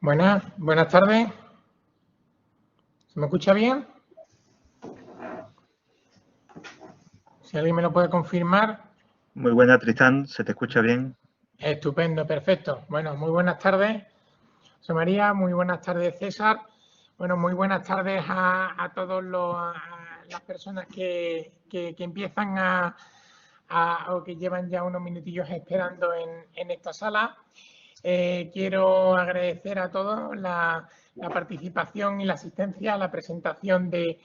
Buenas tardes. ¿Se me escucha bien? Si alguien me lo puede confirmar. Muy buena, Tristán, ¿se te escucha bien? Estupendo, perfecto. Bueno, muy buenas tardes, José María, muy buenas tardes, César. Bueno, muy buenas tardes a todas las personas que empiezan o que llevan ya unos minutillos esperando en esta sala. Quiero agradecer a todos la participación y la asistencia a la presentación de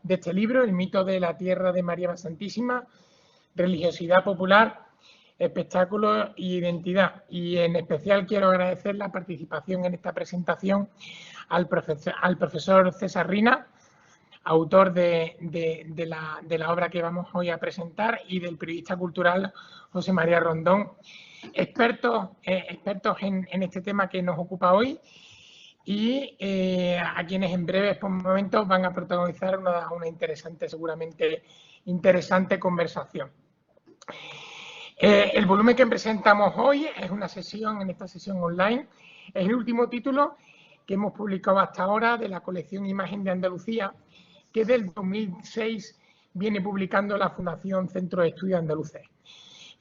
este libro, El mito de la tierra de María Santísima, religiosidad popular, espectáculo y identidad. Y en especial quiero agradecer la participación en esta presentación al profesor César Rina, autor de la obra que vamos hoy a presentar, y del periodista cultural José María Rondón, expertos en este tema que nos ocupa hoy, y a quienes en breves momentos van a protagonizar una interesante, seguramente interesante conversación. El volumen que presentamos hoy es una sesión, en esta sesión online, es el último título que hemos publicado hasta ahora de la colección Imagen de Andalucía, que del 2006 viene publicando la Fundación Centro de Estudios Andaluces.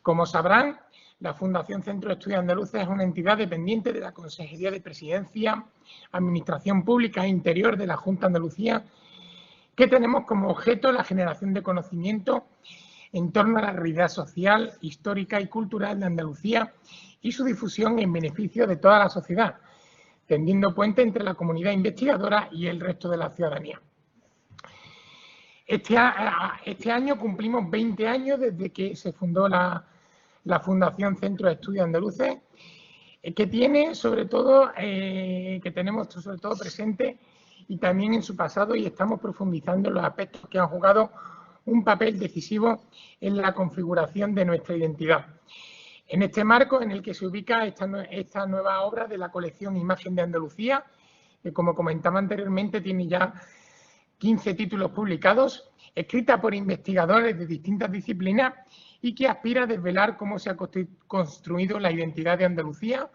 Como sabrán, la Fundación Centro de Estudios Andaluces es una entidad dependiente de la Consejería de Presidencia, Administración Pública e Interior de la Junta de Andalucía, que tenemos como objeto la generación de conocimiento en torno a la realidad social, histórica y cultural de Andalucía y su difusión en beneficio de toda la sociedad, tendiendo puente entre la comunidad investigadora y el resto de la ciudadanía. Este año cumplimos 20 años desde que se fundó la Fundación Centro de Estudios Andaluces, que tenemos sobre todo presente y también en su pasado, y estamos profundizando en los aspectos que han jugado un papel decisivo en la configuración de nuestra identidad. En este marco en el que se ubica esta nueva obra de la colección Imagen de Andalucía, que, como comentaba anteriormente, tiene ya 15 títulos publicados, escrita por investigadores de distintas disciplinas y que aspira a desvelar cómo se ha construido la identidad de Andalucía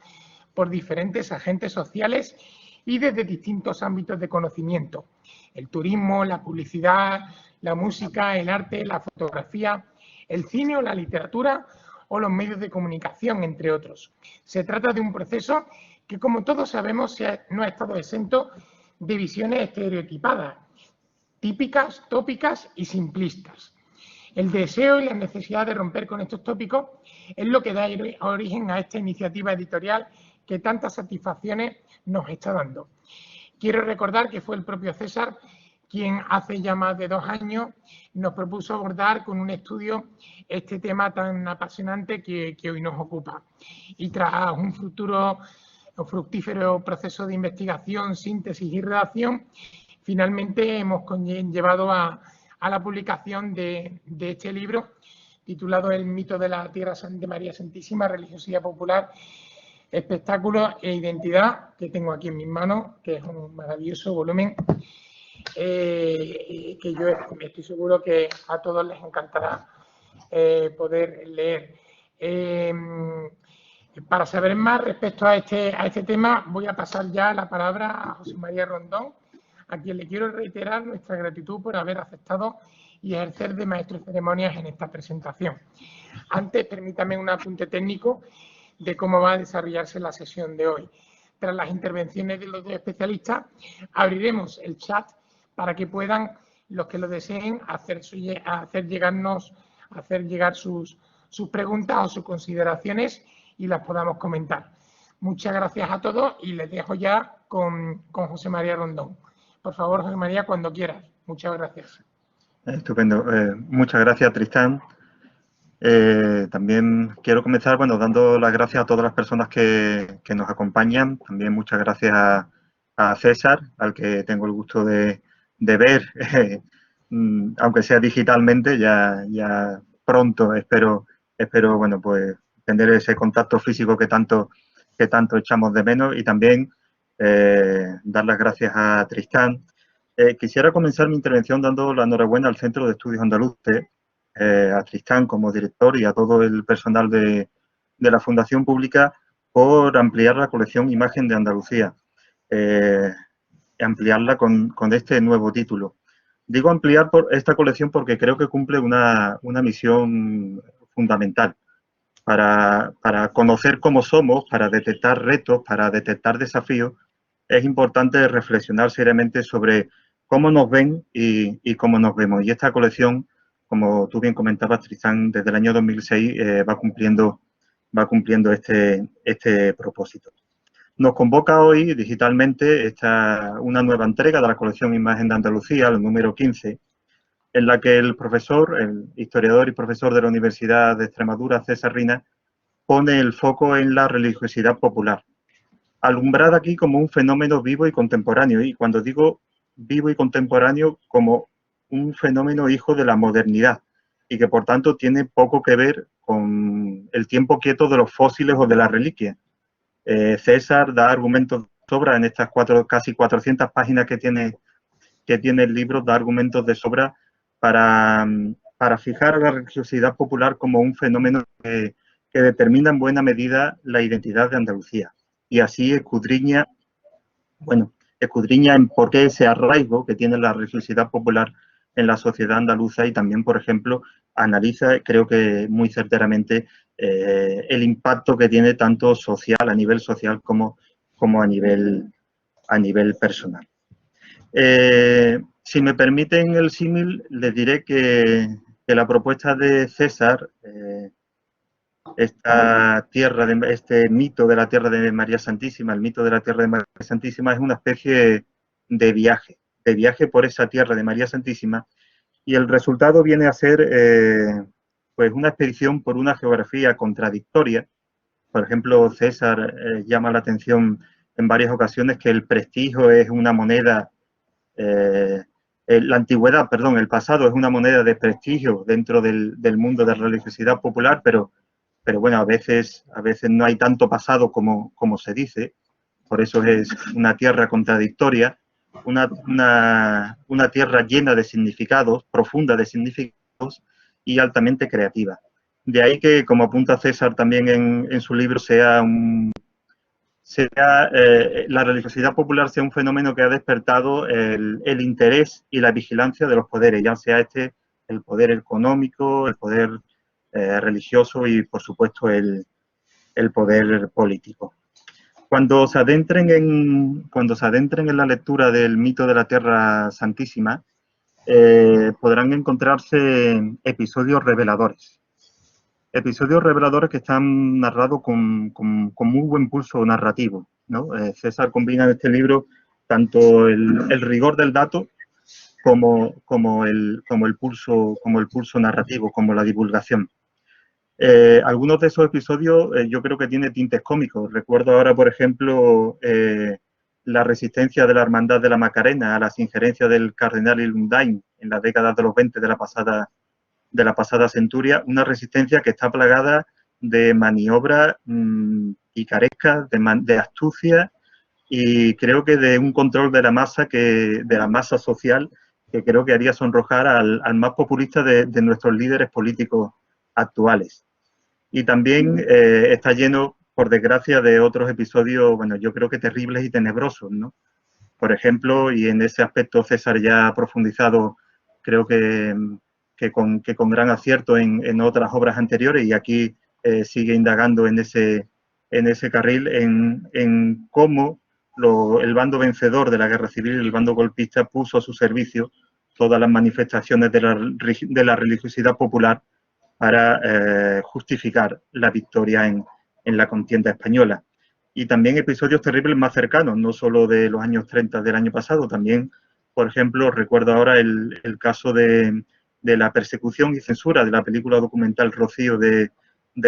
por diferentes agentes sociales y desde distintos ámbitos de conocimiento: el turismo, la publicidad, la música, el arte, la fotografía, el cine o la literatura o los medios de comunicación, entre otros. Se trata de un proceso que, como todos sabemos, no ha estado exento de visiones estereotipadas, típicas, tópicas y simplistas. El deseo y la necesidad de romper con estos tópicos es lo que da origen a esta iniciativa editorial que tantas satisfacciones nos está dando. Quiero recordar que fue el propio César quien hace ya más de 2 años nos propuso abordar con un estudio este tema tan apasionante que hoy nos ocupa. Y tras un fructífero proceso de investigación, síntesis y redacción, finalmente hemos llevado a la publicación de este libro, titulado El mito de la tierra de María Santísima, religiosidad popular, espectáculo e identidad, que tengo aquí en mis manos, que es un maravilloso volumen, que yo estoy seguro que a todos les encantará poder leer. Para saber más respecto a este tema, voy a pasar ya la palabra a José María Rondón, a quien le quiero reiterar nuestra gratitud por haber aceptado y ejercer de maestro de ceremonias en esta presentación. Antes, permítame un apunte técnico de cómo va a desarrollarse la sesión de hoy. Tras las intervenciones de los dos especialistas, abriremos el chat para que puedan, los que lo deseen, hacer llegar sus preguntas o sus consideraciones y las podamos comentar. Muchas gracias a todos y les dejo ya con José María Rondón. Por favor, José María, cuando quieras. Muchas gracias. Estupendo. Muchas gracias, Tristán. También quiero comenzar dando las gracias a todas las personas que nos acompañan. También muchas gracias a César, al que tengo el gusto de ver, aunque sea digitalmente, ya pronto espero pues tener ese contacto físico que tanto echamos de menos, y también dar las gracias a Tristán. Quisiera comenzar mi intervención dando la enhorabuena al Centro de Estudios Andaluces, a Tristán como director y a todo el personal de la Fundación Pública por ampliar la colección Imagen de Andalucía. ampliarla con este nuevo título. Digo ampliar por esta colección porque creo que cumple una misión fundamental para conocer cómo somos, para detectar retos, para detectar desafíos. Es importante reflexionar seriamente sobre cómo nos ven y cómo nos vemos. Y esta colección, como tú bien comentabas, Tristán, desde el año 2006 va cumpliendo este propósito. Nos convoca hoy digitalmente una nueva entrega de la colección Imagen de Andalucía, el número 15, en la que el profesor, el historiador y profesor de la Universidad de Extremadura, César Rina, pone el foco en la religiosidad popular, alumbrada aquí como un fenómeno vivo y contemporáneo, y cuando digo vivo y contemporáneo, como un fenómeno hijo de la modernidad, y que por tanto tiene poco que ver con el tiempo quieto de los fósiles o de las reliquias. César da argumentos de sobra en estas casi 400 páginas que tiene el libro, da argumentos de sobra para fijar a la religiosidad popular como un fenómeno que determina en buena medida la identidad de Andalucía. Y así escudriña en por qué ese arraigo que tiene la religiosidad popular en la sociedad andaluza, y también, por ejemplo, analiza, creo que muy certeramente, el impacto que tiene tanto social, a nivel social, como a nivel personal. Si me permiten el símil, les diré que la propuesta de César, este mito de la tierra de María Santísima, el mito de la tierra de María Santísima, es una especie de viaje por esa tierra de María Santísima, y el resultado viene a ser pues una expedición por una geografía contradictoria. Por ejemplo, César llama la atención en varias ocasiones que el prestigio es una moneda, el pasado es una moneda de prestigio dentro del mundo de la religiosidad popular, pero bueno, a veces no hay tanto pasado como se dice. Por eso es una tierra contradictoria, una tierra llena de significados, profunda de significados y altamente creativa. De ahí que, como apunta César también en su libro, la religiosidad popular sea un fenómeno que ha despertado el interés y la vigilancia de los poderes, ya sea el poder económico, el poder religioso y, por supuesto, el poder político. Cuando se adentren en la lectura del mito de la Tierra Santísima, podrán encontrarse episodios reveladores que están narrados con muy buen pulso narrativo, ¿no? César combina en este libro tanto el rigor del dato como el pulso narrativo, como la divulgación. Algunos de esos episodios yo creo que tienen tintes cómicos. Recuerdo ahora, por ejemplo, la resistencia de la Hermandad de la Macarena a las injerencias del cardenal Ilundain en las décadas de los 20 de la pasada centuria, una resistencia que está plagada de maniobras picarescas, de astucia, y creo que de un control de la masa social, que creo que haría sonrojar al más populista de nuestros líderes políticos actuales. Y también está lleno, por desgracia, de otros episodios, bueno, yo creo que terribles y tenebrosos, ¿no? Por ejemplo, y en ese aspecto César ya ha profundizado, creo que con gran acierto en otras obras anteriores, y aquí sigue indagando en ese carril, en cómo el bando vencedor de la guerra civil, el bando golpista, puso a su servicio todas las manifestaciones de la religiosidad popular para justificar la victoria en la contienda española. Y también episodios terribles más cercanos, no solo de los años 30 del año pasado, también, por ejemplo, recuerdo ahora el caso de la persecución y censura de la película documental Rocío de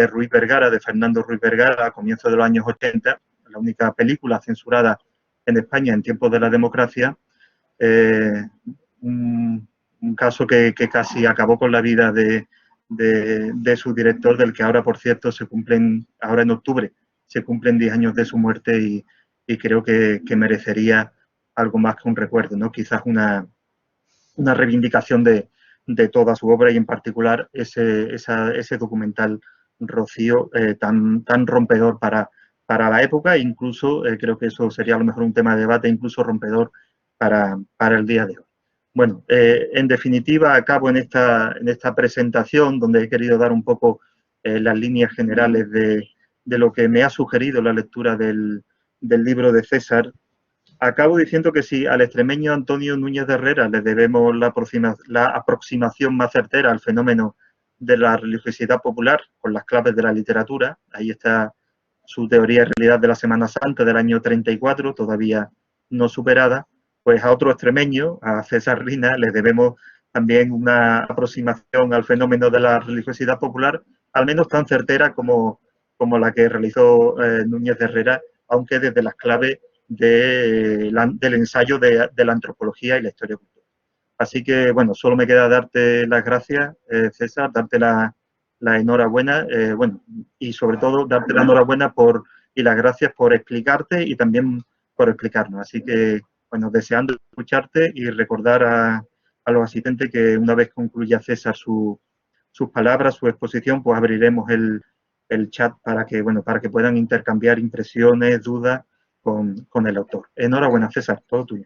Ruiz Vergara, de Fernando Ruiz Vergara, a comienzos de los años 80, la única película censurada en España en tiempos de la democracia, un caso que casi acabó con la vida de su director, del que ahora, por cierto, ahora en octubre, se cumplen 10 años de su muerte, y creo que merecería algo más que un recuerdo, ¿no? Quizás una reivindicación de toda su obra, y en particular ese documental Rocío, tan rompedor para para la época, e incluso creo que eso sería a lo mejor un tema de debate incluso rompedor para el día de hoy. Bueno, en definitiva, acabo en esta presentación donde he querido dar un poco las líneas generales de lo que me ha sugerido la lectura del libro de César. Acabo diciendo que si al extremeño Antonio Núñez de Herrera le debemos la aproximación más certera al fenómeno de la religiosidad popular con las claves de la literatura, ahí está su teoría en realidad de la Semana Santa del año 34, todavía no superada, pues a otro extremeño, a César Rina, le debemos también una aproximación al fenómeno de la religiosidad popular, al menos tan certera como la que realizó Núñez de Herrera, aunque desde las claves del ensayo de la antropología y la historia cultural. Así que, bueno, solo me queda darte las gracias, César, darte la enhorabuena, bueno, y sobre todo darte la enhorabuena y las gracias por explicarte y también por explicarnos. Así que, bueno, deseando escucharte y recordar a los asistentes que una vez concluya César sus palabras, su exposición, pues abriremos el chat para que puedan intercambiar impresiones, dudas con el autor. Enhorabuena, César, todo tuyo.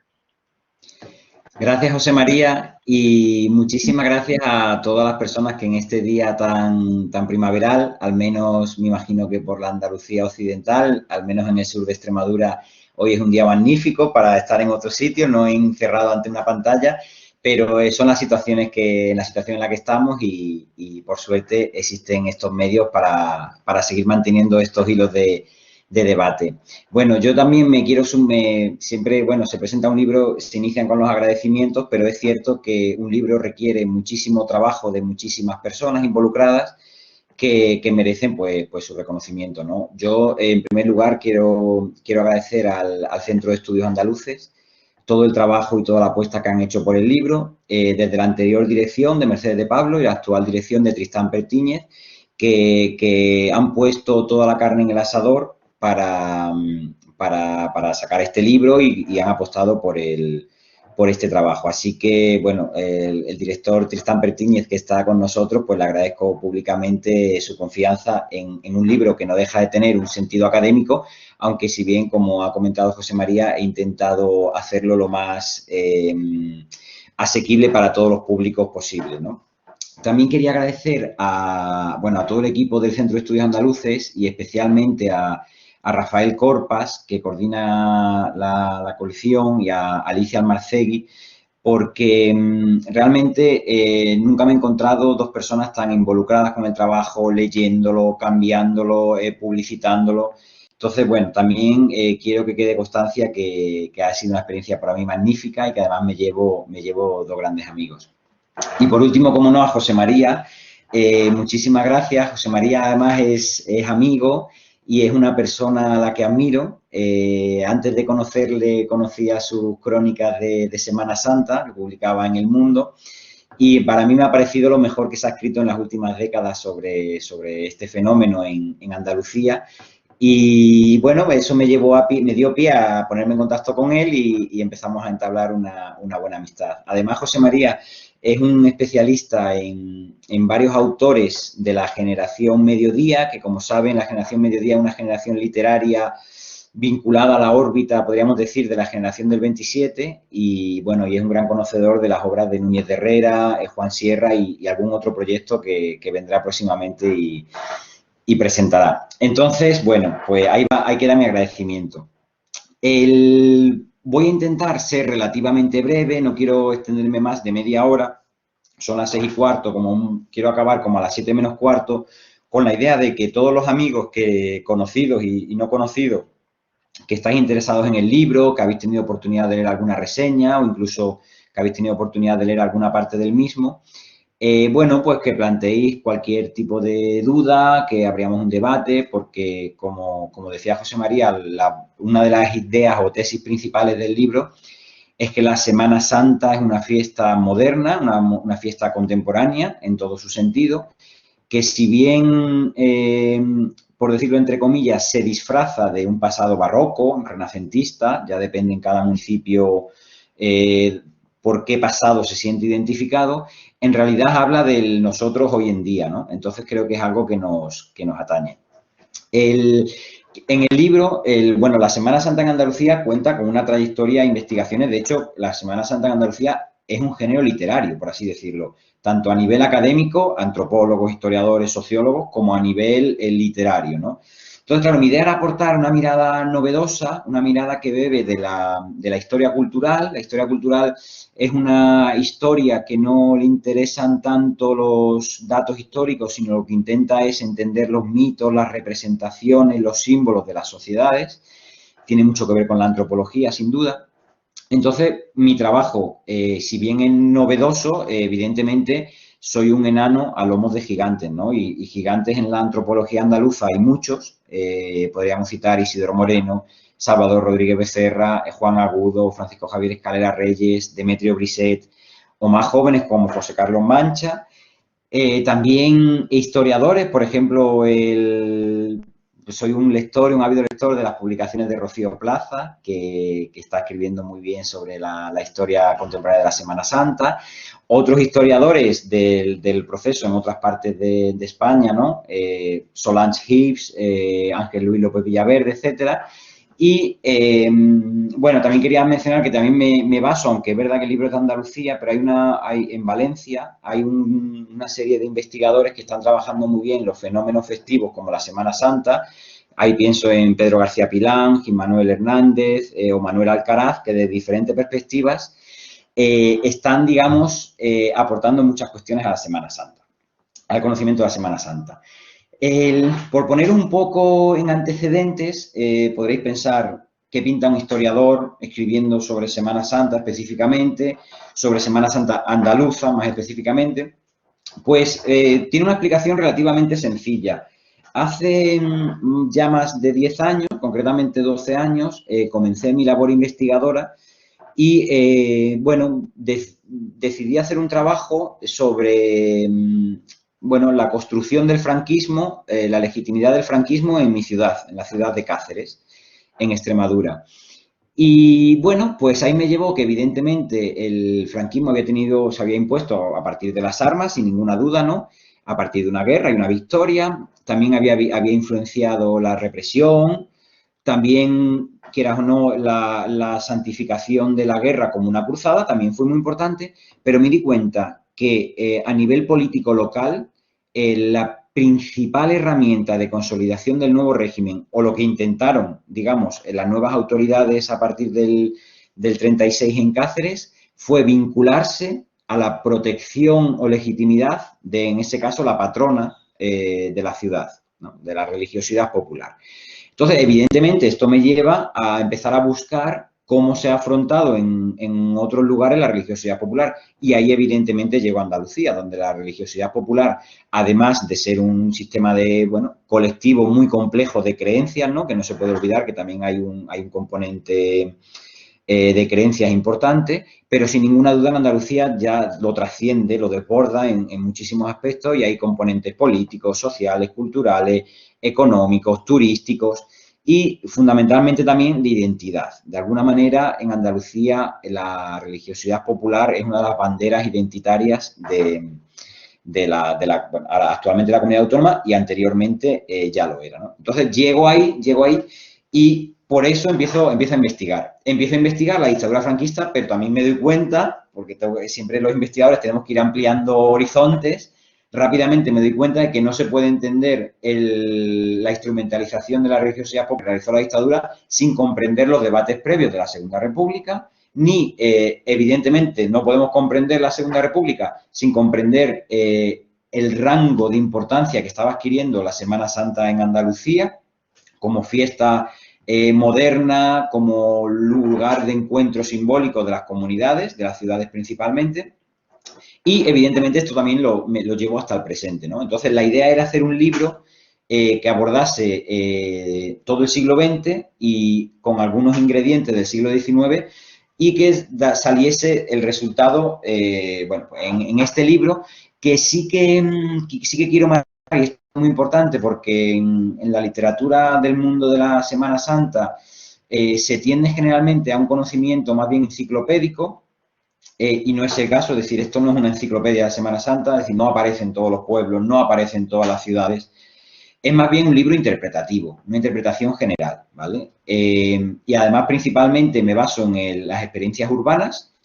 Gracias, José María, y muchísimas gracias a todas las personas que en este día tan primaveral, al menos me imagino que por la Andalucía occidental, al menos en el sur de Extremadura, hoy es un día magnífico para estar en otro sitio, no encerrado ante una pantalla, pero son la situación en la que estamos y por suerte existen estos medios para seguir manteniendo estos hilos de debate. Bueno, yo también me quiero siempre, bueno, se presenta un libro, se inician con los agradecimientos, pero es cierto que un libro requiere muchísimo trabajo de muchísimas personas involucradas que merecen pues su reconocimiento, ¿no? Yo, en primer lugar, quiero agradecer al Centro de Estudios Andaluces todo el trabajo y toda la apuesta que han hecho por el libro, desde la anterior dirección de Mercedes de Pablo y la actual dirección de Tristán Pertíñez, que han puesto toda la carne en el asador para sacar este libro y han apostado por este trabajo. Así que, bueno, el director Tristán Pertíñez, que está con nosotros, pues le agradezco públicamente su confianza en un libro que no deja de tener un sentido académico, aunque si bien, como ha comentado José María, he intentado hacerlo lo más asequible para todos los públicos posibles, ¿no? También quería agradecer a todo el equipo del Centro de Estudios Andaluces y especialmente a Rafael Corpas, que coordina la colección, y a Alicia Almarcegui, porque realmente nunca me he encontrado dos personas tan involucradas con el trabajo, leyéndolo, cambiándolo, publicitándolo. Entonces, bueno, también quiero que quede constancia que ha sido una experiencia para mí magnífica y que además me llevo dos grandes amigos. Y por último, como no, a José María, muchísimas gracias. José María además es amigo y es una persona a la que admiro. Antes de conocerle, conocía sus crónicas de Semana Santa, que publicaba en El Mundo, y para mí me ha parecido lo mejor que se ha escrito en las últimas décadas sobre este fenómeno en Andalucía. Y bueno, eso me dio pie a ponerme en contacto con él y empezamos a entablar una buena amistad. Además, José María es un especialista en varios autores de la generación Mediodía, que como saben, la generación Mediodía es una generación literaria vinculada a la órbita, podríamos decir, de la generación del 27, y bueno, y es un gran conocedor de las obras de Núñez de Herrera, Juan Sierra y algún otro proyecto que vendrá próximamente y presentará. Entonces, bueno, pues ahí queda mi agradecimiento. Voy a intentar ser relativamente breve, no quiero extenderme más de media hora, son las 6:15, quiero acabar como a las 7 menos cuarto, con la idea de que todos los amigos conocidos y no conocidos que estáis interesados en el libro, que habéis tenido oportunidad de leer alguna reseña o incluso que habéis tenido oportunidad de leer alguna parte del mismo, bueno, pues que planteéis cualquier tipo de duda, que abríamos un debate, porque como decía José María, una de las ideas o tesis principales del libro es que la Semana Santa es una fiesta moderna, una fiesta contemporánea en todo su sentido, que si bien, por decirlo entre comillas, se disfraza de un pasado barroco, renacentista, ya depende en cada municipio por qué pasado se siente identificado, en realidad habla del nosotros hoy en día, ¿no? Entonces creo que es algo que nos atañe. En el libro, bueno, la Semana Santa en Andalucía cuenta con una trayectoria de investigaciones. De hecho, la Semana Santa en Andalucía es un género literario, por así decirlo, tanto a nivel académico, antropólogos, historiadores, sociólogos, como a nivel literario, ¿no? Entonces, claro, mi idea era aportar una mirada novedosa, una mirada que bebe de la historia cultural. La historia cultural es una historia que no le interesan tanto los datos históricos, sino lo que intenta es entender los mitos, las representaciones, los símbolos de las sociedades. Tiene mucho que ver con la antropología, sin duda. Entonces, mi trabajo, si bien es novedoso, evidentemente soy un enano a lomos de gigantes, ¿no? Y gigantes en la antropología andaluza hay muchos. Podríamos citar Isidoro Moreno, Salvador Rodríguez Becerra, Juan Agudo, Francisco Javier Escalera Reyes, Demetrio Brisset, o más jóvenes como José Carlos Mancha. También historiadores, por ejemplo, soy un lector, un ávido lector de las publicaciones de Rocío Plaza, que está escribiendo muy bien sobre la historia contemporánea de la Semana Santa. Otros historiadores del proceso en otras partes de España, ¿no? Solange Hibbs, Ángel Luis López Villaverde, etcétera. Y, bueno, también quería mencionar que también me baso, aunque es verdad que el libro es de Andalucía, pero en Valencia hay una serie de investigadores que están trabajando muy bien los fenómenos festivos como la Semana Santa. Ahí pienso en Pedro García Pilán, Gil Manuel Hernández o Manuel Alcaraz, que de diferentes perspectivas están, digamos, aportando muchas cuestiones a la Semana Santa, al conocimiento de la Semana Santa. Por poner un poco en antecedentes, podréis pensar qué pinta un historiador escribiendo sobre Semana Santa específicamente, sobre Semana Santa andaluza más específicamente. Pues tiene una explicación relativamente sencilla. Hace ya más de 10 años, concretamente 12 años, comencé mi labor investigadora y, bueno, decidí hacer un trabajo sobre bueno, la construcción del franquismo, la legitimidad del franquismo en mi ciudad, en la ciudad de Cáceres, en Extremadura. Y bueno, pues ahí me llevó que evidentemente el franquismo se había impuesto a partir de las armas, sin ninguna duda, ¿no? A partir de una guerra y una victoria. También había influenciado la represión, también, quieras o no, la santificación de la guerra como una cruzada también fue muy importante, pero me di cuenta que a nivel político local, la principal herramienta de consolidación del nuevo régimen, o lo que intentaron, digamos, las nuevas autoridades a partir del 36 en Cáceres, fue vincularse a la protección o legitimidad de, en ese caso, la patrona de la ciudad, ¿no? De la religiosidad popular. Entonces, evidentemente, esto me lleva a empezar a buscar cómo se ha afrontado en otros lugares la religiosidad popular. Y ahí, evidentemente, llego a Andalucía, donde la religiosidad popular, además de ser un sistema de, bueno, colectivo muy complejo de creencias, ¿no? Que no se puede olvidar que también hay un componente de creencias importante, pero sin ninguna duda en Andalucía ya lo trasciende, lo desborda en muchísimos aspectos y hay componentes políticos, sociales, culturales, económicos, turísticos y fundamentalmente también de identidad. De alguna manera, en Andalucía la religiosidad popular es una de las banderas identitarias actualmente la comunidad autónoma y anteriormente ya lo era, ¿no? Entonces llego ahí y por eso empiezo a investigar. Empiezo a investigar la dictadura franquista, pero también me doy cuenta, porque siempre los investigadores tenemos que ir ampliando horizontes, rápidamente me doy cuenta de que no se puede entender la instrumentalización de la religiosidad popular que realizó la dictadura sin comprender los debates previos de la Segunda República, ni, evidentemente, no podemos comprender la Segunda República sin comprender el rango de importancia que estaba adquiriendo la Semana Santa en Andalucía como fiesta moderna, como lugar de encuentro simbólico de las comunidades, de las ciudades principalmente. Y, evidentemente, esto también lo llevo hasta el presente, ¿no? Entonces, la idea era hacer un libro que abordase todo el siglo XX y con algunos ingredientes del siglo XIX y que saliese el resultado, bueno, en este libro, que sí que quiero marcar, y esto es muy importante porque en la literatura del mundo de la Semana Santa se tiende generalmente a un conocimiento más bien enciclopédico, y no es el caso, es decir, esto no es una enciclopedia de Semana Santa, es decir, no aparece en todos los pueblos, no aparece en todas las ciudades. es más bien un libro interpretativo, una interpretación general, ¿vale? Y además, principalmente, me baso en las experiencias urbanas,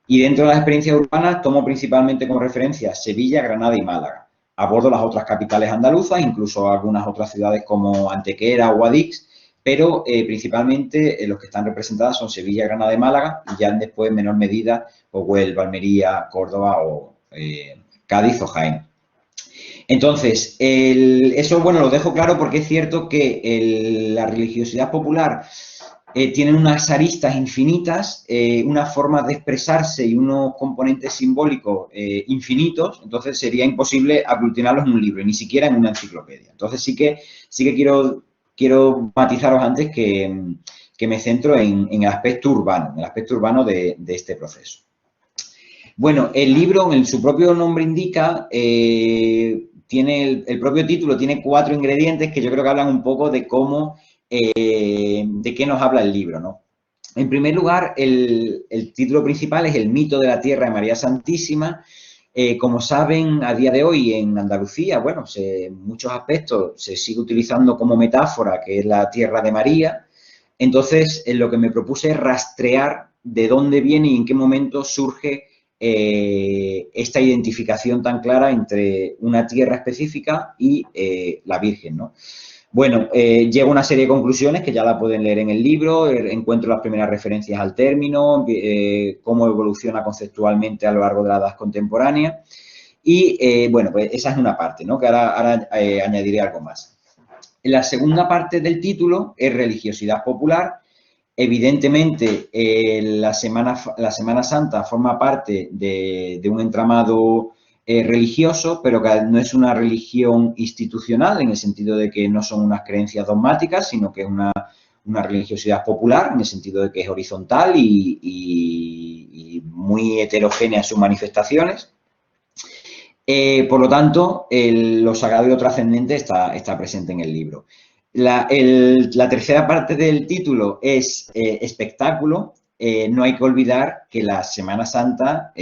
y dentro de las experiencias urbanas tomo principalmente como referencia Sevilla, Granada y Málaga. Abordo las otras capitales andaluzas, incluso algunas otras ciudades como Antequera o Guadix, pero principalmente los que están representadas son Sevilla, Granada y Málaga, y ya después, en menor medida, pues Huelva, Almería, Córdoba o Cádiz o Jaén. Entonces, eso, bueno, lo dejo claro porque es cierto que la religiosidad popular tiene unas aristas infinitas, unas formas de expresarse y unos componentes simbólicos infinitos, entonces sería imposible aglutinarlos en un libro, ni siquiera en una enciclopedia. Entonces sí que quiero matizaros antes que me centro en el aspecto urbano de este proceso. Bueno, el libro, en su propio nombre indica, tiene el propio título tiene 4 ingredientes que yo creo que hablan un poco de cómo, de qué nos habla el libro, ¿no? En primer lugar, el título principal es El mito de la tierra de María Santísima. Como saben, a día de hoy en Andalucía, bueno, en muchos aspectos se sigue utilizando como metáfora que es la tierra de María. Entonces, lo que me propuse es rastrear de dónde viene y en qué momento surge esta identificación tan clara entre una tierra específica y la Virgen, ¿no? Bueno, llego a una serie de conclusiones que ya la pueden leer en el libro, encuentro las primeras referencias al término, cómo evoluciona conceptualmente a lo largo de la edad contemporánea y, bueno, pues esa es una parte, ¿no? Que ahora añadiré algo más. La segunda parte del título es religiosidad popular. Evidentemente, la Semana Santa forma parte de un entramado religioso, pero que no es una religión institucional en el sentido de que no son unas creencias dogmáticas, sino que es una religiosidad popular en el sentido de que es horizontal y muy heterogénea en sus manifestaciones. Por lo tanto, lo sagrado y lo trascendente está presente en el libro. La tercera parte del título es espectáculo. No hay que olvidar que la Semana Santa,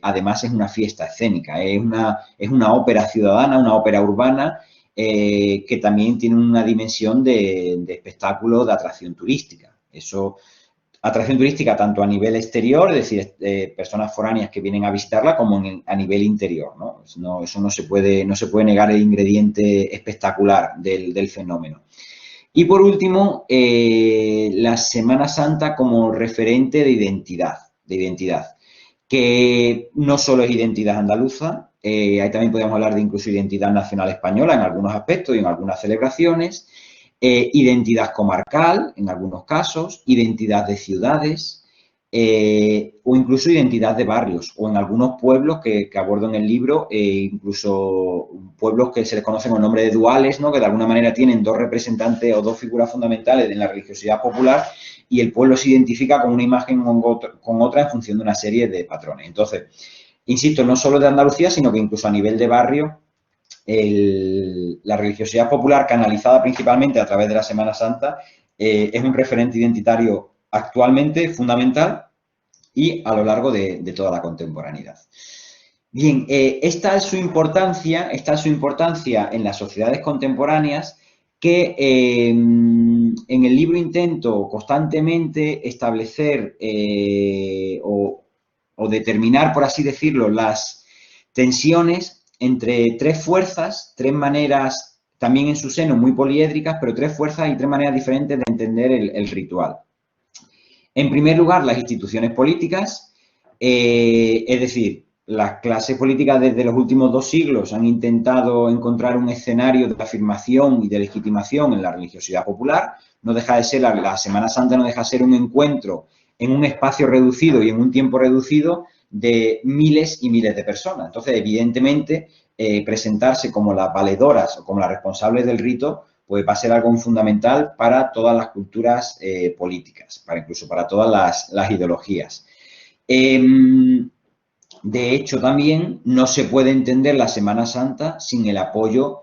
además, es una fiesta escénica, es una ópera ciudadana, una ópera urbana, que también tiene una dimensión de espectáculo, de atracción turística. Atracción turística tanto a nivel exterior, es decir, personas foráneas que vienen a visitarla, como a nivel interior, ¿no? Eso no se puede negar el ingrediente espectacular del fenómeno. Y por último, la Semana Santa como referente de identidad, que no solo es identidad andaluza, ahí también podemos hablar de incluso identidad nacional española en algunos aspectos y en algunas celebraciones, identidad comarcal en algunos casos, identidad de ciudades o incluso identidad de barrios o en algunos pueblos que abordo en el libro, incluso pueblos que se les conocen con el nombre de duales, ¿no? Que de alguna manera tienen 2 representantes o 2 figuras fundamentales en la religiosidad popular y el pueblo se identifica con una imagen con otra en función de una serie de patrones. Entonces, insisto, no solo de Andalucía, sino que incluso a nivel de barrio, la religiosidad popular canalizada principalmente a través de la Semana Santa es un referente identitario actualmente fundamental y a lo largo de toda la contemporaneidad. Bien, esta es su importancia en las sociedades contemporáneas que en el libro intento constantemente establecer o determinar, por así decirlo, las tensiones entre 3 fuerzas, 3 maneras, también en su seno muy poliédricas, pero 3 fuerzas y 3 maneras diferentes de entender el ritual. En primer lugar, las instituciones políticas, es decir, las clases políticas desde los últimos 2 siglos han intentado encontrar un escenario de afirmación y de legitimación en la religiosidad popular. No deja de ser, la Semana Santa no deja de ser un encuentro en un espacio reducido y en un tiempo reducido de miles y miles de personas. Entonces, evidentemente, presentarse como las valedoras o como las responsables del rito pues va a ser algo fundamental para todas las culturas políticas, incluso para todas las ideologías. De hecho, también no se puede entender la Semana Santa sin el apoyo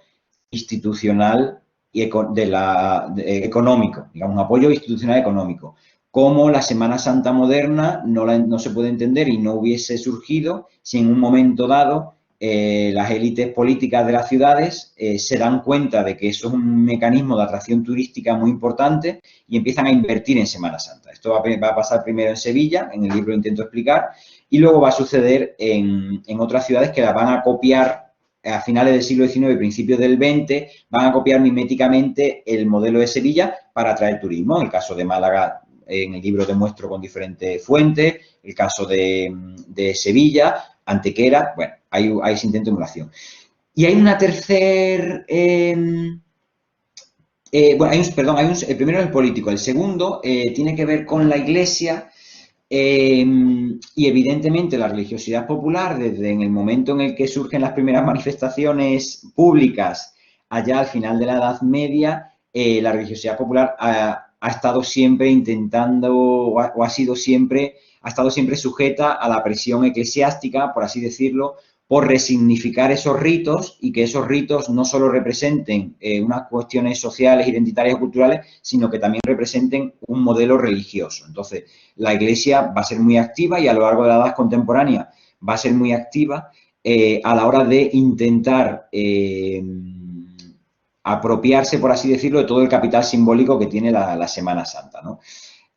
institucional y económico, digamos, un apoyo institucional económico. Como la Semana Santa moderna no se puede entender y no hubiese surgido si en un momento dado las élites políticas de las ciudades se dan cuenta de que eso es un mecanismo de atracción turística muy importante y empiezan a invertir en Semana Santa. Esto va a pasar primero en Sevilla, en el libro lo intento explicar, y luego va a suceder en otras ciudades que las van a copiar a finales del siglo XIX y principios del XX, van a copiar miméticamente el modelo de Sevilla para atraer turismo. En el caso de Málaga, en el libro demuestro con diferentes fuentes, el caso de Sevilla, Antequera, bueno, hay ese intento de emulación. Y hay una tercera, el primero es el político, el segundo tiene que ver con la Iglesia y evidentemente la religiosidad popular, desde en el momento en el que surgen las primeras manifestaciones públicas, allá al final de la Edad Media, la religiosidad popular ha estado siempre intentando, o ha estado siempre sujeta a la presión eclesiástica, por así decirlo, por resignificar esos ritos y que esos ritos no solo representen unas cuestiones sociales, identitarias o culturales, sino que también representen un modelo religioso. Entonces, la Iglesia va a ser muy activa y a lo largo de la edad contemporánea va a ser muy activa a la hora de intentar apropiarse, por así decirlo, de todo el capital simbólico que tiene la Semana Santa, ¿no?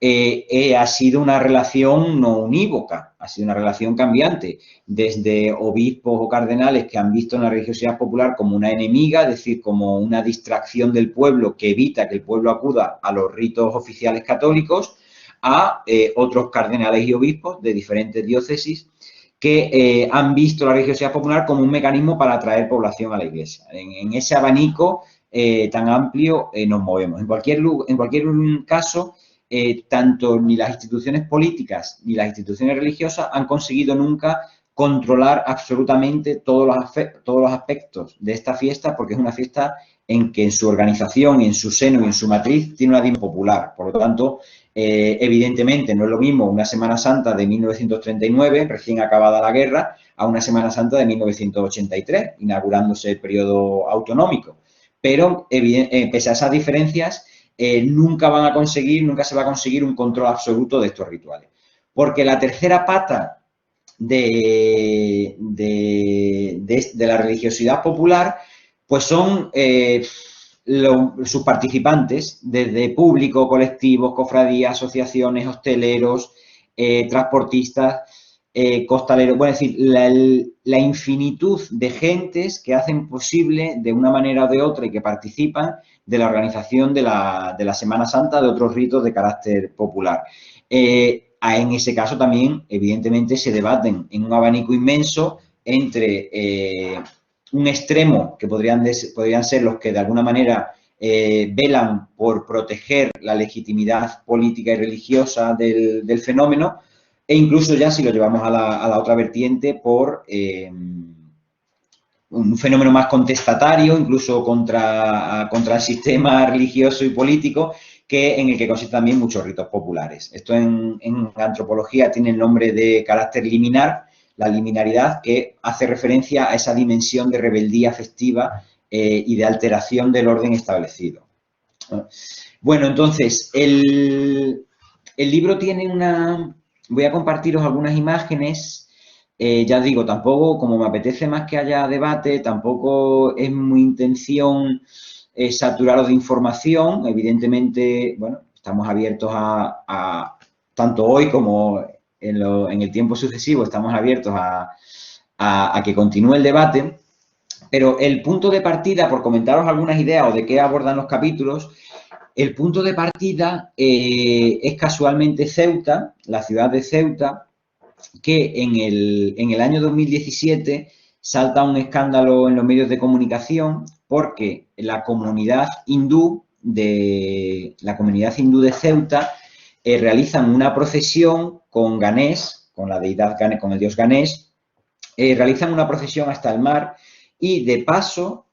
Ha sido una relación no unívoca, ha sido una relación cambiante, desde obispos o cardenales que han visto en la religiosidad popular como una enemiga, es decir, como una distracción del pueblo que evita que el pueblo acuda a los ritos oficiales católicos, a otros cardenales y obispos de diferentes diócesis que han visto la religiosidad popular como un mecanismo para atraer población a la Iglesia. En ese abanico tan amplio nos movemos. En cualquier caso, tanto ni las instituciones políticas ni las instituciones religiosas han conseguido nunca controlar absolutamente todos los aspectos de esta fiesta, porque es una fiesta en que en su organización y en su seno y en su matriz tiene una dimensión popular. Por lo tanto, evidentemente no es lo mismo una Semana Santa de 1939, recién acabada la guerra, a una Semana Santa de 1983, inaugurándose el periodo autonómico. Pero, pese a esas diferencias, nunca se va a conseguir un control absoluto de estos rituales. Porque la tercera pata de la religiosidad popular, pues son sus participantes, desde público, colectivos, cofradías, asociaciones, hosteleros, transportistas, costaleros, bueno, es decir, la infinitud de gentes que hacen posible de una manera o de otra y que participan de la organización de la Semana Santa, de otros ritos de carácter popular. En ese caso también, evidentemente, se debaten en un abanico inmenso entre un extremo, que podrían ser los que de alguna manera velan por proteger la legitimidad política y religiosa del fenómeno, e incluso ya si lo llevamos a la otra vertiente por un fenómeno más contestatario, incluso contra el sistema religioso y político, en el que consisten también muchos ritos populares. Esto en antropología tiene el nombre de carácter liminar, la liminaridad, que hace referencia a esa dimensión de rebeldía festiva y de alteración del orden establecido. Bueno, entonces, el libro tiene una... Voy a compartiros algunas imágenes. Ya os digo, tampoco, como me apetece más que haya debate, tampoco es mi intención saturaros de información. Evidentemente, bueno, estamos abiertos a tanto hoy como en el tiempo sucesivo, estamos abiertos a que continúe el debate. Pero el punto de partida, por comentaros algunas ideas o de qué abordan los capítulos, el punto de partida es casualmente Ceuta, la ciudad de Ceuta, que en el año 2017 salta un escándalo en los medios de comunicación porque la comunidad hindú de Ceuta realizan una procesión con Ganés, con la deidad Ganés, con el dios Ganés, realizan una procesión hasta el mar. Y de paso,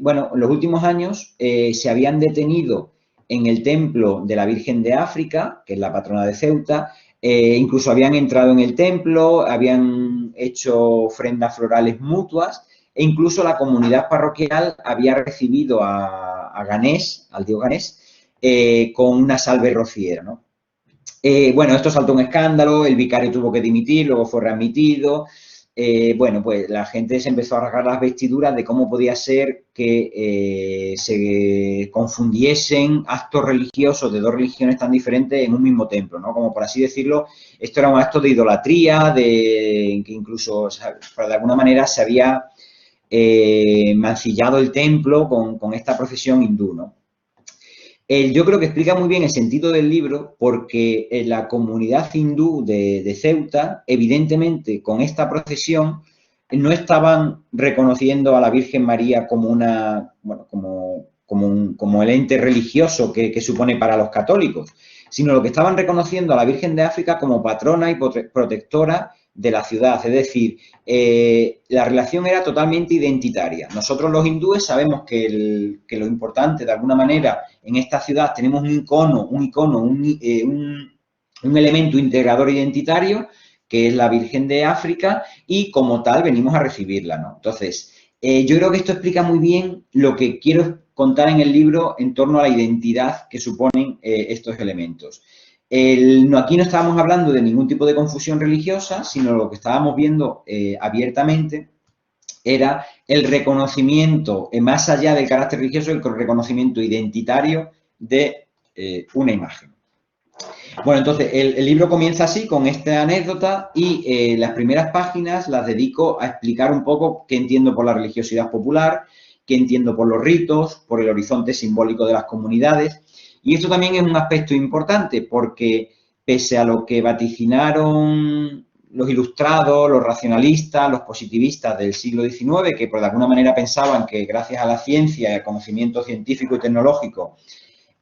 bueno, en los últimos años se habían detenido en el templo de la Virgen de África, que es la patrona de Ceuta, incluso habían entrado en el templo, habían hecho ofrendas florales mutuas e incluso la comunidad parroquial había recibido a Ganés, al dios Ganés, con una salve rociera, ¿no? Bueno, esto saltó un escándalo, el vicario tuvo que dimitir, luego fue readmitido. bueno, pues la gente se empezó a rasgar las vestiduras de cómo podía ser que se confundiesen actos religiosos de dos religiones tan diferentes en un mismo templo, ¿no? Como por así decirlo, esto era un acto de idolatría, que incluso, o sea, de alguna manera se había mancillado el templo con esta procesión hindú, ¿no? Yo creo que explica muy bien el sentido del libro porque en la comunidad hindú de Ceuta, evidentemente, con esta procesión, no estaban reconociendo a la Virgen María como una, bueno, como el ente religioso que supone para los católicos, sino lo que estaban reconociendo a la Virgen de África como patrona y protectora de la ciudad. Es decir, la relación era totalmente identitaria. Nosotros los hindúes sabemos que lo importante, de alguna manera, en esta ciudad tenemos un elemento integrador identitario, que es la Virgen de África, y como tal venimos a recibirla, ¿no? Entonces, yo creo que esto explica muy bien lo que quiero contar en el libro en torno a la identidad que suponen estos elementos. Aquí no estábamos hablando de ningún tipo de confusión religiosa, sino lo que estábamos viendo abiertamente era el reconocimiento, más allá del carácter religioso, el reconocimiento identitario de una imagen. Bueno, entonces, el libro comienza así, con esta anécdota, y las primeras páginas las dedico a explicar un poco qué entiendo por la religiosidad popular, qué entiendo por los ritos, por el horizonte simbólico de las comunidades. Y esto también es un aspecto importante porque, pese a lo que vaticinaron los ilustrados, los racionalistas, los positivistas del siglo XIX, que por de alguna manera pensaban que gracias a la ciencia y al conocimiento científico y tecnológico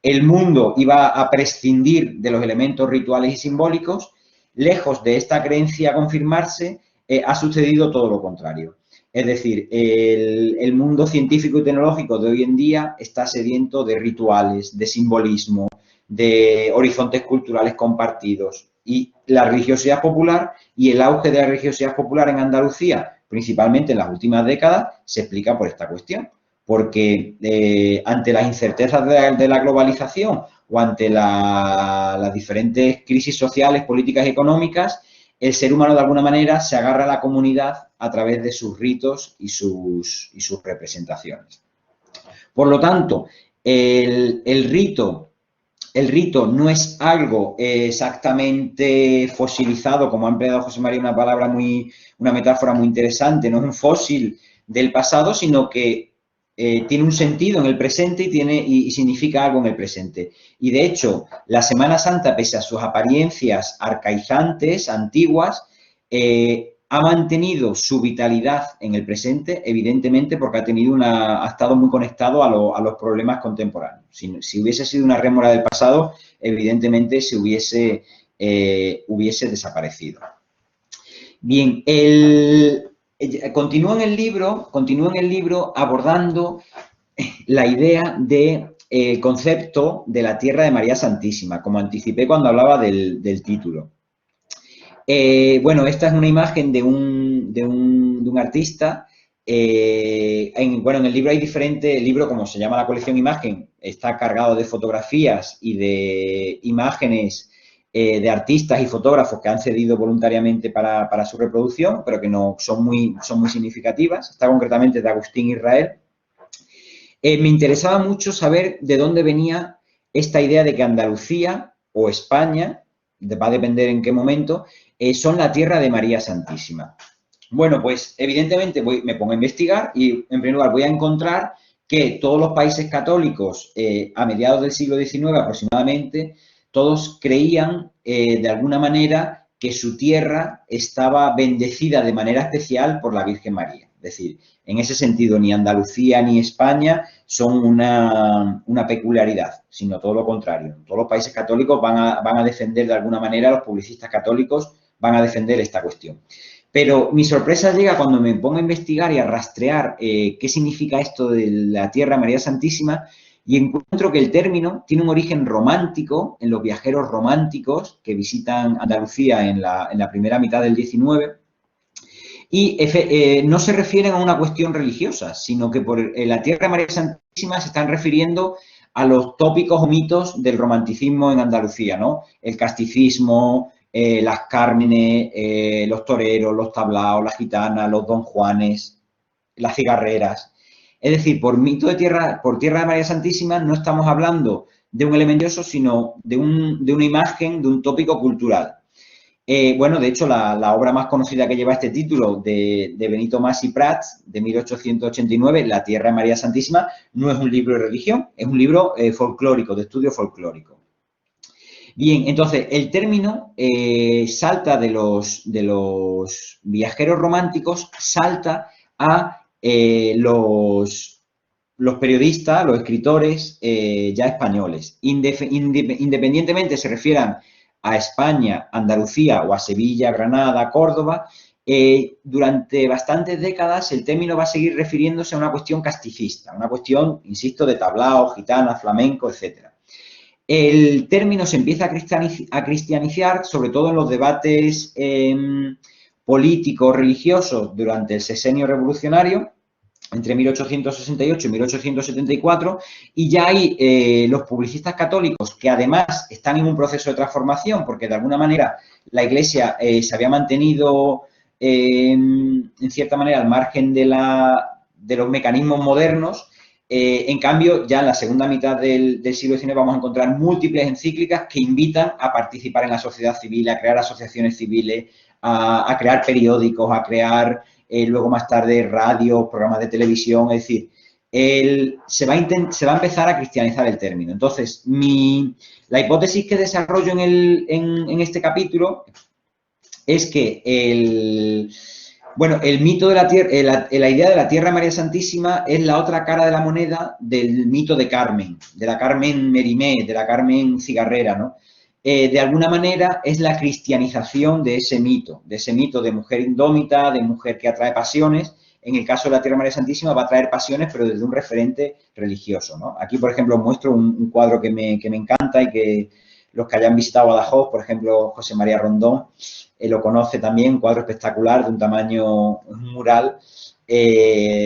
el mundo iba a prescindir de los elementos rituales y simbólicos, lejos de esta creencia confirmarse, ha sucedido todo lo contrario. Es decir, el mundo científico y tecnológico de hoy en día está sediento de rituales, de simbolismo, de horizontes culturales compartidos. Y la religiosidad popular y el auge de la religiosidad popular en Andalucía, principalmente en las últimas décadas, se explica por esta cuestión. Porque ante las incertezas de la globalización o ante las diferentes crisis sociales, políticas y económicas, el ser humano de alguna manera se agarra a la comunidad a través de sus ritos y sus representaciones. Por lo tanto, el rito no es algo exactamente fosilizado, como ha empleado José María una metáfora muy interesante, no es un fósil del pasado, sino que tiene un sentido en el presente y significa algo en el presente. Y de hecho, la Semana Santa, pese a sus apariencias arcaizantes, antiguas, ha mantenido su vitalidad en el presente, evidentemente porque ha estado muy conectado a los problemas contemporáneos. Si hubiese sido una rémora del pasado, evidentemente se hubiese desaparecido. Bien, continúa en el libro abordando la idea del concepto de la tierra de María Santísima, como anticipé cuando hablaba del título. Bueno, esta es una imagen de un artista. En el libro hay el libro, como se llama la colección Imagen, está cargado de fotografías y de imágenes de artistas y fotógrafos que han cedido voluntariamente para su reproducción, pero que no son muy significativas. Está concretamente de Agustín Israel. Me interesaba mucho saber de dónde venía esta idea de que Andalucía o España, va a depender en qué momento, son la tierra de María Santísima. Bueno, pues evidentemente me pongo a investigar y en primer lugar voy a encontrar que todos los países católicos a mediados del siglo XIX aproximadamente, todos creían de alguna manera que su tierra estaba bendecida de manera especial por la Virgen María. Es decir, en ese sentido, ni Andalucía ni España son una peculiaridad, sino todo lo contrario. Todos los países católicos van a defender de alguna manera, los publicistas católicos van a defender esta cuestión. Pero mi sorpresa llega cuando me pongo a investigar y a rastrear qué significa esto de la tierra María Santísima y encuentro que el término tiene un origen romántico en los viajeros románticos que visitan Andalucía en la primera mitad del XIX y no se refieren a una cuestión religiosa, sino que por la tierra María Santísima se están refiriendo a los tópicos o mitos del romanticismo en Andalucía, ¿no? El casticismo, las Cármenes, los toreros, los tablaos, las gitanas, los Don Juanes, las cigarreras. Es decir, por tierra de María Santísima no estamos hablando de un elemento religioso, sino de una imagen, de un tópico cultural. Bueno, de hecho, la obra más conocida que lleva este título de Benito Mas y Prats, de 1889, La tierra de María Santísima, no es un libro de religión, es un libro folclórico, de estudio folclórico. Bien, entonces, el término salta de los viajeros románticos, salta a los periodistas, los escritores ya españoles. Independientemente se refieran a España, Andalucía o a Sevilla, Granada, Córdoba, durante bastantes décadas el término va a seguir refiriéndose a una cuestión casticista, una cuestión, insisto, de tablao, gitana, flamenco, etc. El término se empieza a cristianizar, sobre todo en los debates políticos, religiosos durante el sexenio revolucionario, entre 1868 y 1874, y ya hay los publicistas católicos que además están en un proceso de transformación, porque de alguna manera la Iglesia se había mantenido en cierta manera al margen de los mecanismos modernos. En cambio, ya en la segunda mitad del siglo XIX vamos a encontrar múltiples encíclicas que invitan a participar en la sociedad civil, a crear asociaciones civiles, a crear periódicos, a crear luego más tarde radio, programas de televisión. Es decir, se va a empezar a cristianizar el término. Entonces, la hipótesis que desarrollo en este capítulo es que el mito de la tierra, la idea de la tierra María Santísima es la otra cara de la moneda del mito de Carmen, de la Carmen Merimée, de la Carmen cigarrera, ¿no? De alguna manera es la cristianización de ese mito de mujer indómita, de mujer que atrae pasiones. En el caso de la tierra María Santísima va a traer pasiones, pero desde un referente religioso, ¿no? Aquí, por ejemplo, os muestro un cuadro que me encanta y que los que hayan visitado Badajoz, por ejemplo, José María Rondón, lo conoce también, un cuadro espectacular de un tamaño, un mural,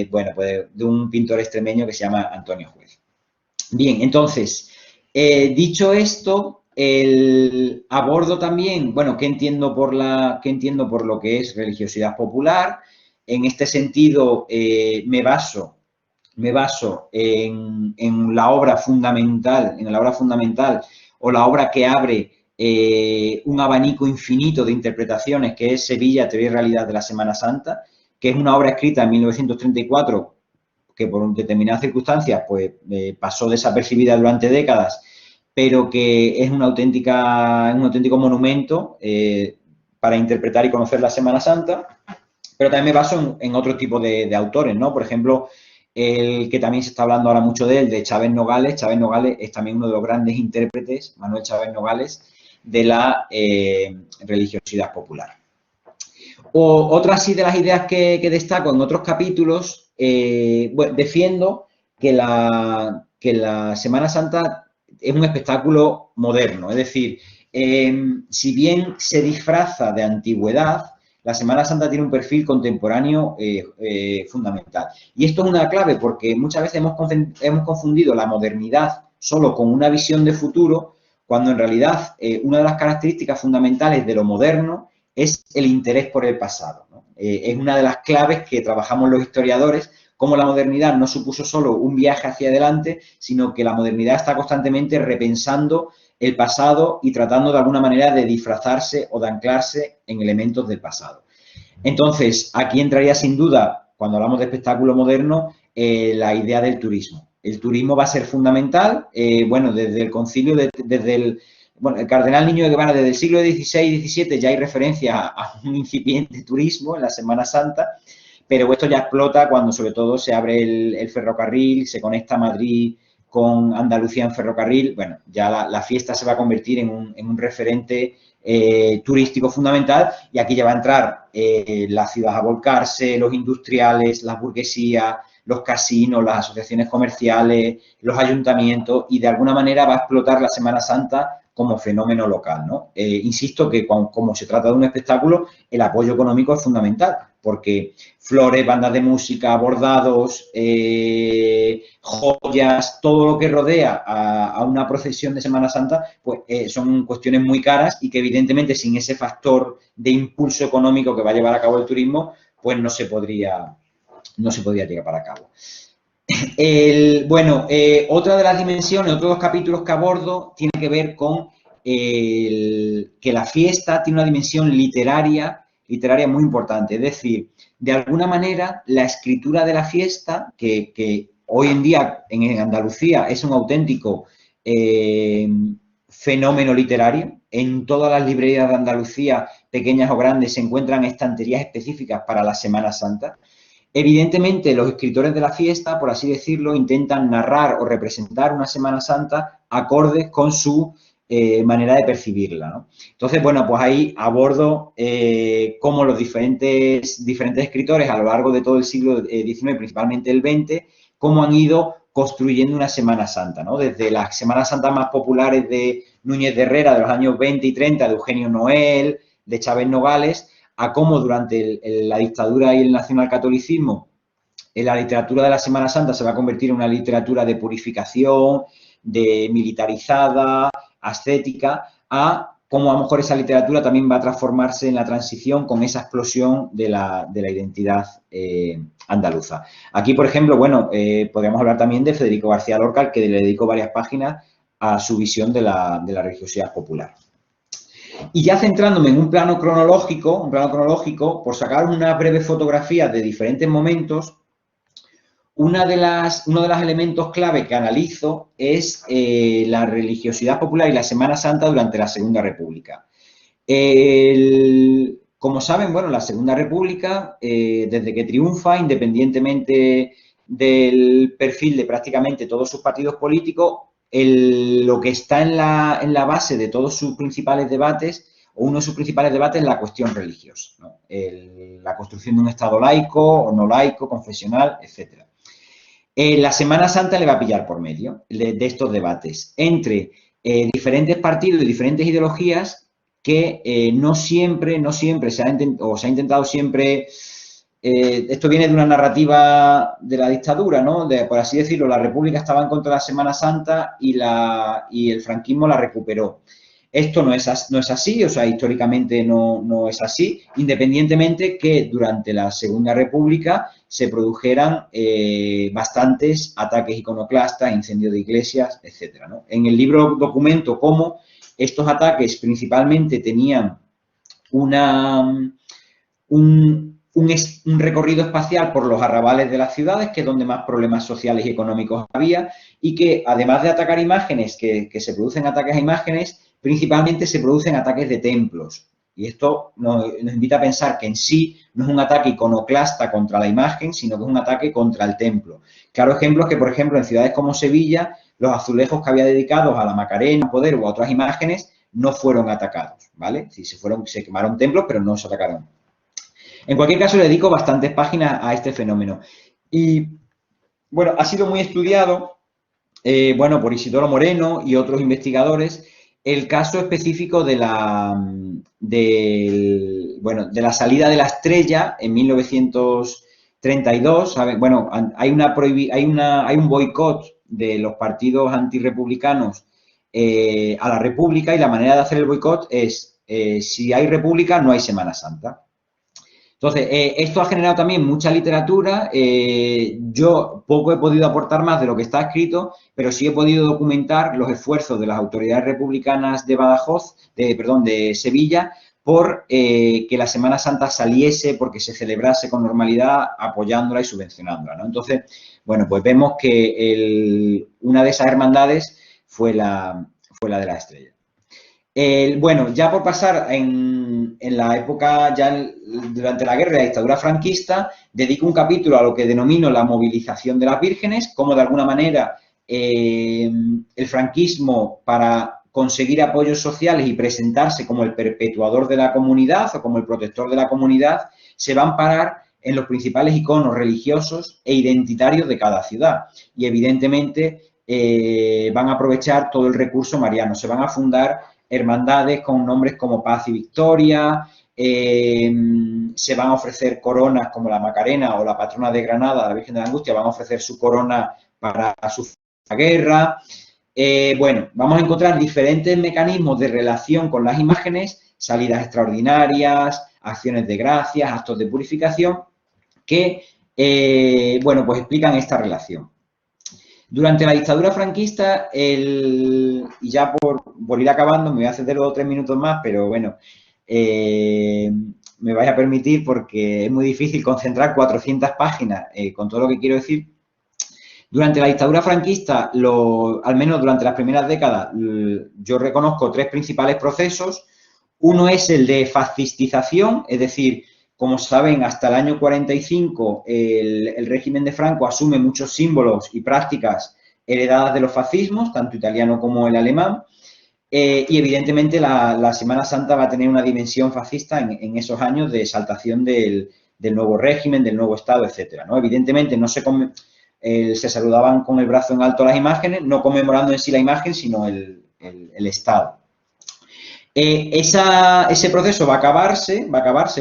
bueno, pues de un pintor extremeño que se llama Antonio Juez. Bien, entonces, dicho esto, abordo también, bueno, ¿qué entiendo por lo que es religiosidad popular? En este sentido, me baso en la obra fundamental, o la obra que abre un abanico infinito de interpretaciones, que es Sevilla, teoría y realidad de la Semana Santa, que es una obra escrita en 1934, que por determinadas circunstancias pues, pasó desapercibida durante décadas, pero que es un auténtico monumento para interpretar y conocer la Semana Santa. Pero también me baso en otro tipo de autores, ¿no? Por ejemplo, el que también se está hablando ahora mucho de él, de Chávez Nogales. Chávez Nogales es también uno de los grandes intérpretes, Manuel Chávez Nogales, de la religiosidad popular. Otra sí de las ideas que destaco en otros capítulos, bueno, defiendo que la Semana Santa es un espectáculo moderno, es decir, si bien se disfraza de antigüedad, la Semana Santa tiene un perfil contemporáneo fundamental. Y esto es una clave porque muchas veces hemos confundido la modernidad solo con una visión de futuro, cuando en realidad una de las características fundamentales de lo moderno es el interés por el pasado, ¿no? Es una de las claves que trabajamos los historiadores, cómo la modernidad no supuso solo un viaje hacia adelante, sino que la modernidad está constantemente repensando el pasado y tratando de alguna manera de disfrazarse o de anclarse en elementos del pasado. Entonces, aquí entraría sin duda, cuando hablamos de espectáculo moderno, la idea del turismo. El turismo va a ser fundamental, bueno, desde el concilio, bueno, el cardenal Niño de Guevara, desde el siglo XVI y XVII ya hay referencia a un incipiente turismo en la Semana Santa, pero esto ya explota cuando sobre todo se abre el ferrocarril, se conecta Madrid con Andalucía en ferrocarril. Bueno, ya la fiesta se va a convertir en un referente turístico fundamental, y aquí ya va a entrar la ciudad a volcarse, los industriales, la burguesía, los casinos, las asociaciones comerciales, los ayuntamientos, y de alguna manera va a explotar la Semana Santa como fenómeno local, ¿no? Insisto que como se trata de un espectáculo, el apoyo económico es fundamental, porque flores, bandas de música, bordados, joyas, todo lo que rodea a una procesión de Semana Santa, pues son cuestiones muy caras y que evidentemente sin ese factor de impulso económico que va a llevar a cabo el turismo, pues no se podría llevar a cabo. Otra de las dimensiones, otro de los capítulos que abordo tiene que ver con que la fiesta tiene una dimensión literaria muy importante. Es decir, de alguna manera, la escritura de la fiesta, que hoy en día en Andalucía es un auténtico fenómeno literario. En todas las librerías de Andalucía, pequeñas o grandes, se encuentran estanterías específicas para la Semana Santa. Evidentemente, los escritores de la fiesta, por así decirlo, intentan narrar o representar una Semana Santa acordes con su manera de percibirla, ¿no? Entonces, bueno, pues ahí abordo cómo los diferentes escritores a lo largo de todo el siglo XIX, principalmente el XX, cómo han ido construyendo una Semana Santa, ¿no? Desde las Semanas Santas más populares de Núñez de Herrera de los años 20 y 30, de Eugenio Noel, de Chávez Nogales, a cómo durante la dictadura y el nacionalcatolicismo la literatura de la Semana Santa se va a convertir en una literatura de purificación, de militarizada, ascética, a cómo a lo mejor esa literatura también va a transformarse en la transición con esa explosión de la identidad andaluza. Aquí, por ejemplo, bueno, podríamos hablar también de Federico García Lorca, al que le dedico varias páginas a su visión de la religiosidad popular. Y ya centrándome en un plano cronológico, por sacar una breve fotografía de diferentes momentos, uno de los elementos clave que analizo es la religiosidad popular y la Semana Santa durante la Segunda República. Como saben, bueno, la Segunda República, desde que triunfa, independientemente del perfil de prácticamente todos sus partidos políticos, lo que está en la base de todos sus principales debates, o uno de sus principales debates, es la cuestión religiosa, ¿no? La construcción de un Estado laico o no laico, confesional, etc. La Semana Santa le va a pillar por medio de estos debates entre diferentes partidos y diferentes ideologías que no siempre se ha intentado siempre. Esto viene de una narrativa de la dictadura, ¿no? Por así decirlo, la República estaba en contra de la Semana Santa y el franquismo la recuperó. Esto no es así, o sea, históricamente no es así, independientemente que durante la Segunda República se produjeran bastantes ataques iconoclastas, incendios de iglesias, etcétera, ¿no? En el libro documento cómo estos ataques principalmente tenían un recorrido espacial por los arrabales de las ciudades, que es donde más problemas sociales y económicos había, y que además de atacar imágenes, que se producen ataques a imágenes, principalmente se producen ataques de templos. Y esto nos invita a pensar que en sí no es un ataque iconoclasta contra la imagen, sino que es un ataque contra el templo. Claro ejemplo es que, por ejemplo, en ciudades como Sevilla, los azulejos que había dedicados a la Macarena, Poder o a otras imágenes no fueron atacados, ¿vale? Sí, se quemaron templos, pero no se atacaron. En cualquier caso, le dedico bastantes páginas a este fenómeno. Y, bueno, ha sido muy estudiado, por Isidoro Moreno y otros investigadores, el caso específico de la salida de la estrella en 1932. ¿Saben? Bueno, hay un boicot de los partidos antirrepublicanos a la República, y la manera de hacer el boicot es, si hay República, no hay Semana Santa. Entonces, esto ha generado también mucha literatura. Yo poco he podido aportar más de lo que está escrito, pero sí he podido documentar los esfuerzos de las autoridades republicanas de de Sevilla, por que la Semana Santa saliese, porque se celebrase con normalidad, apoyándola y subvencionándola, ¿no? Entonces, bueno, pues vemos que una de esas hermandades fue la de la estrella. Ya por pasar en la época, durante la guerra y la dictadura franquista, dedico un capítulo a lo que denomino la movilización de las vírgenes, cómo de alguna manera el franquismo, para conseguir apoyos sociales y presentarse como el perpetuador de la comunidad o como el protector de la comunidad, se va a amparar en los principales iconos religiosos e identitarios de cada ciudad. Y evidentemente van a aprovechar todo el recurso mariano. Se van a fundar hermandades con nombres como Paz y Victoria, se van a ofrecer coronas como la Macarena o la patrona de Granada, la Virgen de la Angustia, van a ofrecer su corona para su guerra. Bueno, vamos a encontrar diferentes mecanismos de relación con las imágenes, salidas extraordinarias, acciones de gracias, actos de purificación, que, bueno, pues explican esta relación. Durante la dictadura franquista, y ya por ir acabando, me voy a hacer luego 3 minutos más, pero bueno, me vais a permitir porque es muy difícil concentrar 400 páginas con todo lo que quiero decir. Durante la dictadura franquista, al menos durante las primeras décadas, yo reconozco 3 principales procesos. Uno es el de fascistización, es decir, como saben, hasta el año 45 el régimen de Franco asume muchos símbolos y prácticas heredadas de los fascismos, tanto italiano como el alemán, y evidentemente la Semana Santa va a tener una dimensión fascista en esos años de exaltación del nuevo régimen, del nuevo Estado, etcétera, ¿no? Evidentemente no se saludaban con el brazo en alto las imágenes, no conmemorando en sí la imagen, sino el Estado. Ese proceso va a acabarse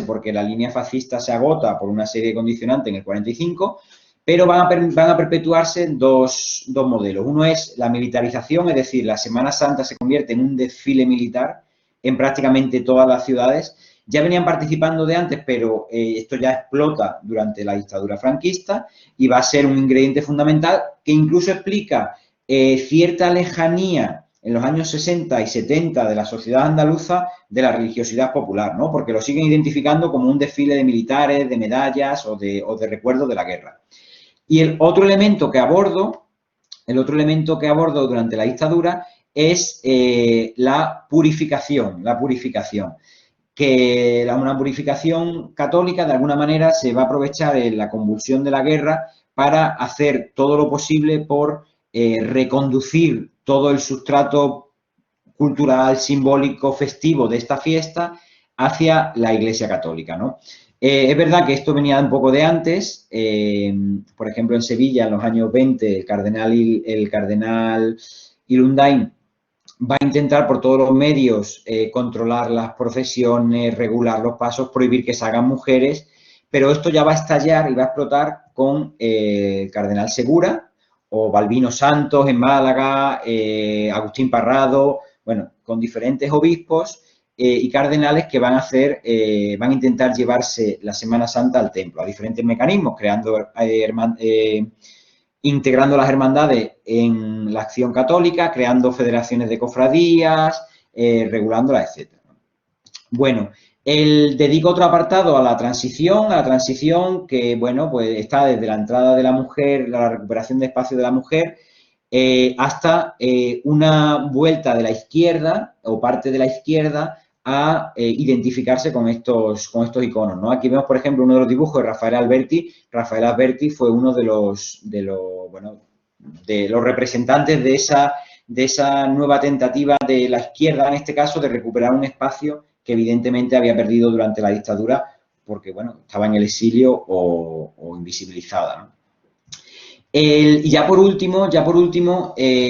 porque la línea fascista se agota por una serie de condicionantes en el 45, pero van a perpetuarse dos modelos. Uno es la militarización, es decir, la Semana Santa se convierte en un desfile militar en prácticamente todas las ciudades. Ya venían participando de antes, pero esto ya explota durante la dictadura franquista y va a ser un ingrediente fundamental que incluso explica cierta lejanía en los años 60 y 70 de la sociedad andaluza de la religiosidad popular, ¿no? Porque lo siguen identificando como un desfile de militares, de medallas o de recuerdos de la guerra. Y el otro elemento que abordo durante la dictadura es la purificación, que una purificación católica de alguna manera se va a aprovechar en la convulsión de la guerra para hacer todo lo posible por reconducir todo el sustrato cultural, simbólico, festivo de esta fiesta hacia la Iglesia Católica, ¿no? Es verdad que esto venía un poco de antes. Por ejemplo, en Sevilla, en los años 20, el cardenal Ilundain va a intentar por todos los medios controlar las procesiones, regular los pasos, prohibir que se hagan mujeres, pero esto ya va a estallar y va a explotar con el cardenal Segura o Balbino Santos en Málaga, Agustín Parrado, bueno, con diferentes obispos y cardenales que van a intentar llevarse la Semana Santa al templo, a diferentes mecanismos, integrando las hermandades en la acción católica, creando federaciones de cofradías, regulándolas, etc. Bueno, dedico otro apartado a la transición que, bueno, pues está desde la entrada de la mujer, la recuperación de espacio de la mujer, hasta una vuelta de la izquierda o parte de la izquierda a identificarse con estos iconos, ¿no? Aquí vemos, por ejemplo, uno de los dibujos de Rafael Alberti. Rafael Alberti fue uno de los representantes de esa nueva tentativa de la izquierda, en este caso, de recuperar un espacio que evidentemente había perdido durante la dictadura porque, bueno, estaba en el exilio o invisibilizada, ¿no? Y ya por último,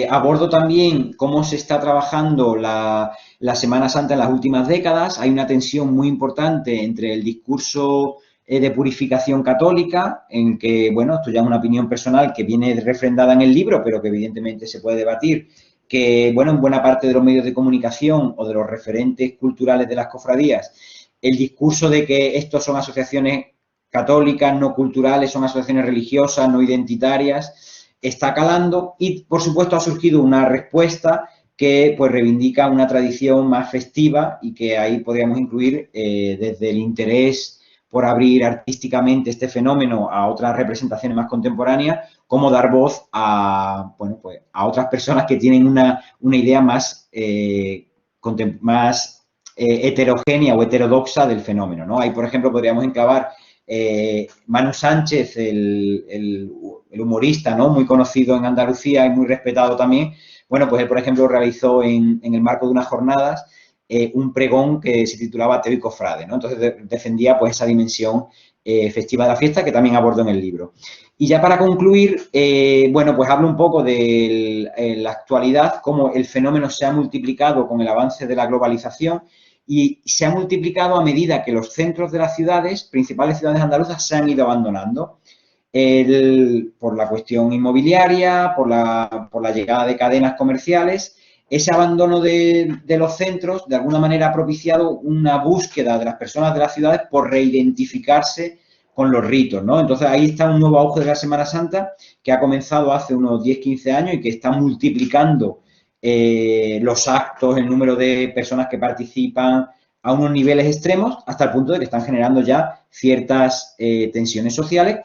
abordo también cómo se está trabajando la Semana Santa en las últimas décadas. Hay una tensión muy importante entre el discurso de purificación católica, en que, bueno, esto ya es una opinión personal que viene refrendada en el libro, pero que evidentemente se puede debatir, que, bueno, en buena parte de los medios de comunicación o de los referentes culturales de las cofradías, el discurso de que estos son asociaciones católicas, no culturales, son asociaciones religiosas, no identitarias, está calando y, por supuesto, ha surgido una respuesta que, pues, reivindica una tradición más festiva y que ahí podríamos incluir desde el interés por abrir artísticamente este fenómeno a otras representaciones más contemporáneas, como dar voz a, bueno, pues, a otras personas que tienen una idea más heterogénea o heterodoxa del fenómeno, ¿no? Ahí, por ejemplo, podríamos enclavar Manu Sánchez, el humorista, ¿no? Muy conocido en Andalucía y muy respetado también. Bueno, pues él, por ejemplo, realizó en el marco de unas jornadas un pregón que se titulaba Ateo y Cofrade, ¿no? Entonces defendía, pues, esa dimensión festiva de la fiesta que también abordo en el libro. Y ya para concluir, bueno, pues hablo un poco de la actualidad, cómo el fenómeno se ha multiplicado con el avance de la globalización y se ha multiplicado a medida que los centros de las ciudades, principales ciudades andaluzas, se han ido abandonando. Por la cuestión inmobiliaria, por la llegada de cadenas comerciales, ese abandono de los centros, de alguna manera ha propiciado una búsqueda de las personas de las ciudades por reidentificarse con los ritos, ¿no? Entonces, ahí está un nuevo auge de la Semana Santa que ha comenzado hace unos 10-15 años y que está multiplicando los actos, el número de personas que participan a unos niveles extremos, hasta el punto de que están generando ya ciertas tensiones sociales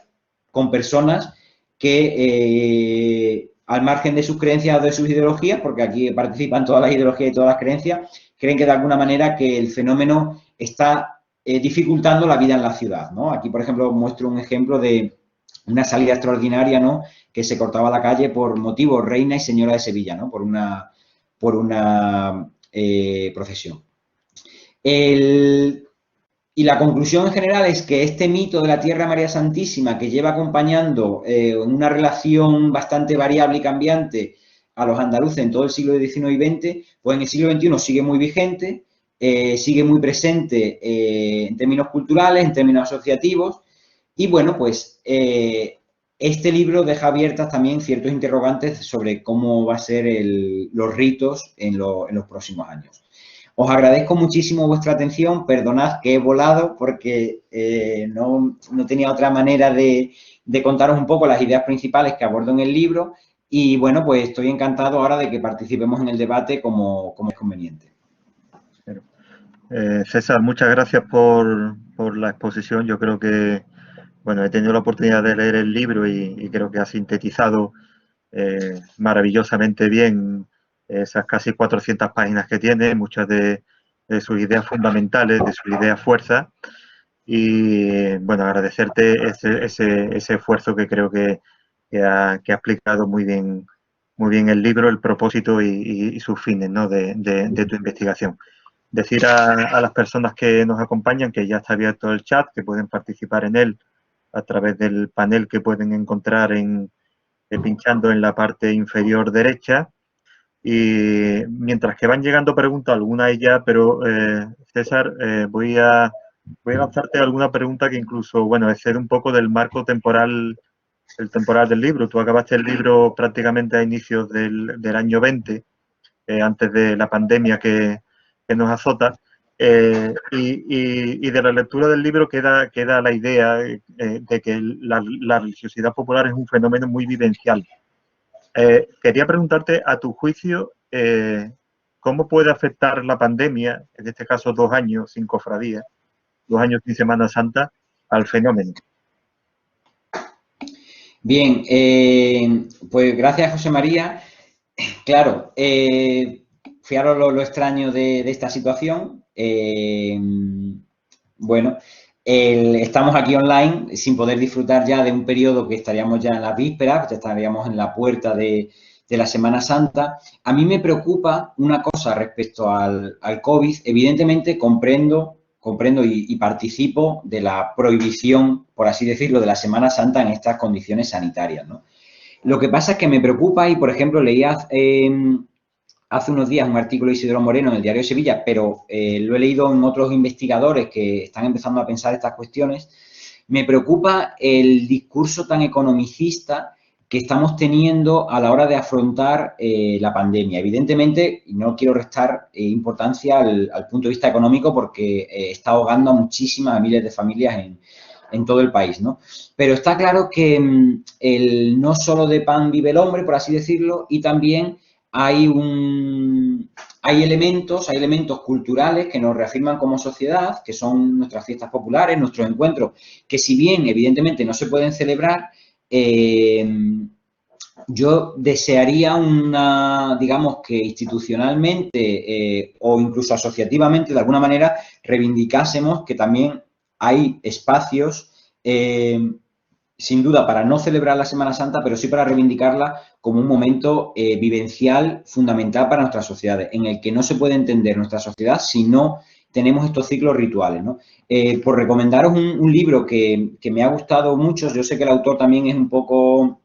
con personas que, al margen de sus creencias o de sus ideologías, porque aquí participan todas las ideologías y todas las creencias, creen que de alguna manera que el fenómeno está dificultando la vida en la ciudad, ¿no? Aquí, por ejemplo, muestro un ejemplo de una salida extraordinaria, ¿no?, que se cortaba la calle por motivos reina y señora de Sevilla, ¿no?, por una procesión. Y la conclusión en general es que este mito de la Tierra María Santísima, que lleva acompañando en una relación bastante variable y cambiante a los andaluces en todo el siglo XIX y XX, pues en el siglo XXI sigue muy vigente, sigue muy presente en términos culturales, en términos asociativos, y bueno, pues este libro deja abiertas también ciertos interrogantes sobre cómo va a ser los ritos en los próximos años. Os agradezco muchísimo vuestra atención, perdonad que he volado porque no tenía otra manera de contaros un poco las ideas principales que abordo en el libro y bueno, pues estoy encantado ahora de que participemos en el debate como es conveniente. César, muchas gracias por la exposición. Yo creo que, bueno, he tenido la oportunidad de leer el libro y creo que ha sintetizado maravillosamente bien esas casi 400 páginas que tiene, muchas de sus ideas fundamentales, de sus ideas fuerza. Y, bueno, agradecerte ese esfuerzo que creo que ha explicado muy bien el libro, el propósito y sus fines, ¿no?, de tu investigación. Decir a las personas que nos acompañan que ya está abierto el chat, que pueden participar en él a través del panel que pueden encontrar pinchando en la parte inferior derecha. Y mientras que van llegando preguntas, algunas ya, pero César, voy a lanzarte alguna pregunta que incluso, bueno, excede un poco del marco temporal, el temporal del libro. Tú acabaste el libro prácticamente a inicios del año 20, antes de la pandemia que nos azota, y de la lectura del libro queda la idea de que la religiosidad popular es un fenómeno muy vivencial. Quería preguntarte, a tu juicio, ¿cómo puede afectar la pandemia, en este caso 2 años sin cofradía, 2 años sin Semana Santa, al fenómeno? Bien, pues gracias, José María. Claro, fijaros lo extraño de esta situación. Bueno, estamos aquí online sin poder disfrutar ya de un periodo que estaríamos ya en las vísperas, ya estaríamos en la puerta de la Semana Santa. A mí me preocupa una cosa respecto al COVID. Evidentemente comprendo y participo de la prohibición, por así decirlo, de la Semana Santa en estas condiciones sanitarias, ¿no? Lo que pasa es que me preocupa y, por ejemplo, leía hace unos días un artículo de Isidro Moreno en el Diario de Sevilla, pero lo he leído en otros investigadores que están empezando a pensar estas cuestiones. Me preocupa el discurso tan economicista que estamos teniendo a la hora de afrontar la pandemia. Evidentemente, y no quiero restar importancia al punto de vista económico porque está ahogando a muchísimas, a miles de familias en todo el país, ¿no? Pero está claro que no solo de pan vive el hombre, por así decirlo, y también hay elementos culturales que nos reafirman como sociedad, que son nuestras fiestas populares, nuestros encuentros, que si bien evidentemente no se pueden celebrar, yo desearía digamos que institucionalmente o incluso asociativamente, de alguna manera, reivindicásemos que también hay espacios, sin duda, para no celebrar la Semana Santa, pero sí para reivindicarla como un momento vivencial fundamental para nuestras sociedades, en el que no se puede entender nuestra sociedad si no tenemos estos ciclos rituales, ¿no? Por recomendaros un libro que me ha gustado mucho, yo sé que el autor también es un poco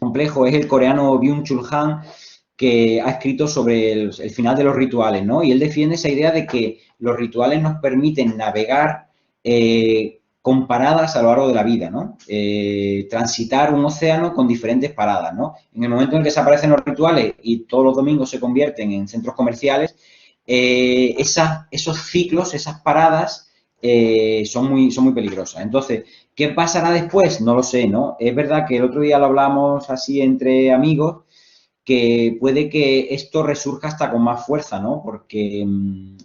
complejo, es el coreano Byung-Chul Han, que ha escrito sobre el final de los rituales, ¿no? Y él defiende esa idea de que los rituales nos permiten navegar con paradas a lo largo de la vida, ¿no? Transitar un océano con diferentes paradas, ¿no? En el momento en el que desaparecen los rituales y todos los domingos se convierten en centros comerciales, esos ciclos, esas paradas son muy peligrosas. Entonces, ¿qué pasará después? No lo sé, ¿no? Es verdad que el otro día lo hablamos así entre amigos, que puede que esto resurja hasta con más fuerza, ¿no? Porque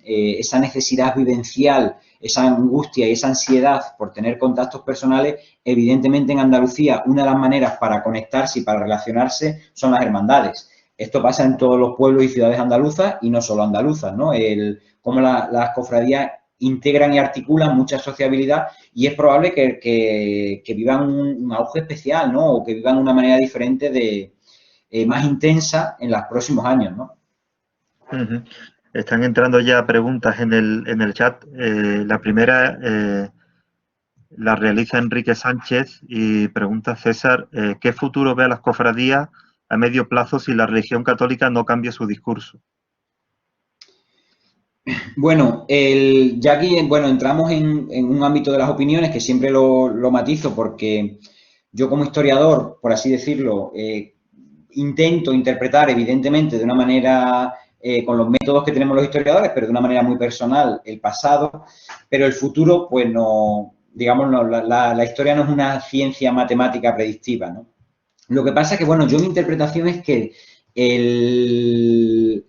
esa necesidad vivencial, esa angustia y esa ansiedad por tener contactos personales, evidentemente en Andalucía una de las maneras para conectarse y para relacionarse son las hermandades. Esto pasa en todos los pueblos y ciudades andaluzas y no solo andaluzas, ¿no? Cómo las cofradías integran y articulan mucha sociabilidad y es probable que vivan un auge especial, ¿no? O que vivan una manera diferente más intensa en los próximos años, ¿no? Están entrando ya preguntas en el chat. La primera la realiza Enrique Sánchez y pregunta César, ¿qué futuro ve a las cofradías a medio plazo si la religión católica no cambia su discurso? Bueno, ya aquí entramos en un ámbito de las opiniones que siempre lo matizo porque yo como historiador, por así decirlo, intento interpretar evidentemente de una manera, con los métodos que tenemos los historiadores, pero de una manera muy personal el pasado, pero el futuro, pues no, digamos, no, la historia no es una ciencia matemática predictiva, ¿no? Lo que pasa es que, bueno, yo mi interpretación es que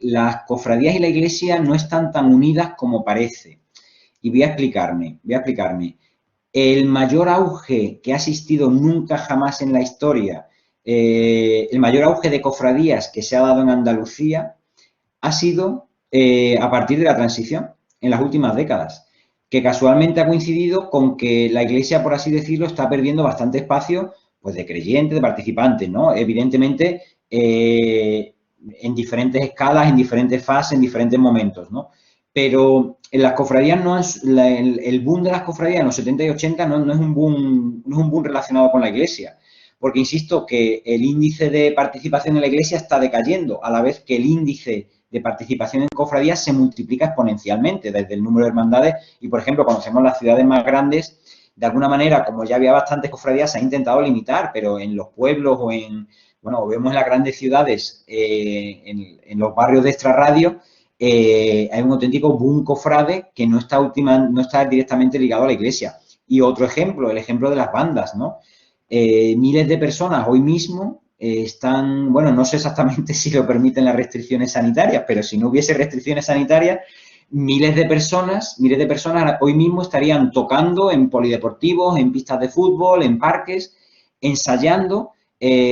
las cofradías y la iglesia no están tan unidas como parece. Y voy a explicarme. El mayor auge que ha existido nunca jamás en la historia, el mayor auge de cofradías que se ha dado en Andalucía ha sido a partir de la transición, en las últimas décadas, que casualmente ha coincidido con que la iglesia, por así decirlo, está perdiendo bastante espacio pues de creyentes, de participantes, ¿no? Evidentemente, en diferentes escalas, en diferentes fases, en diferentes momentos, ¿no? Pero en las cofradías no es, el boom de las cofradías en los 70 y 80 no es un boom relacionado con la iglesia. Porque insisto que el índice de participación en la iglesia está decayendo, a la vez que el índice de participación en cofradías se multiplica exponencialmente desde el número de hermandades y, por ejemplo, conocemos las ciudades más grandes, de alguna manera, como ya había bastantes cofradías, se ha intentado limitar, pero en los pueblos o vemos en las grandes ciudades, en los barrios de extrarradio, hay un auténtico boom cofrade que no está directamente ligado a la iglesia. Y otro ejemplo, el ejemplo de las bandas, ¿no? Miles de personas hoy mismo están, bueno, no sé exactamente si lo permiten las restricciones sanitarias, pero si no hubiese restricciones sanitarias, miles de personas hoy mismo estarían tocando en polideportivos, en pistas de fútbol, en parques, ensayando.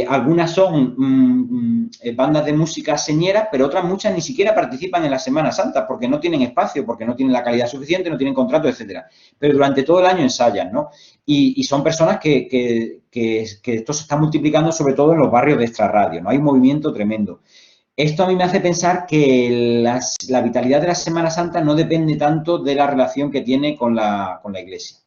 Algunas son bandas de música señeras, pero otras muchas ni siquiera participan en la Semana Santa porque no tienen espacio, porque no tienen la calidad suficiente, no tienen contrato, etcétera. Pero durante todo el año ensayan, ¿no? Y son personas que esto se está multiplicando sobre todo en los barrios de extrarradio, ¿no? Hay un movimiento tremendo. Esto a mí me hace pensar que la vitalidad de la Semana Santa no depende tanto de la relación que tiene con la Iglesia.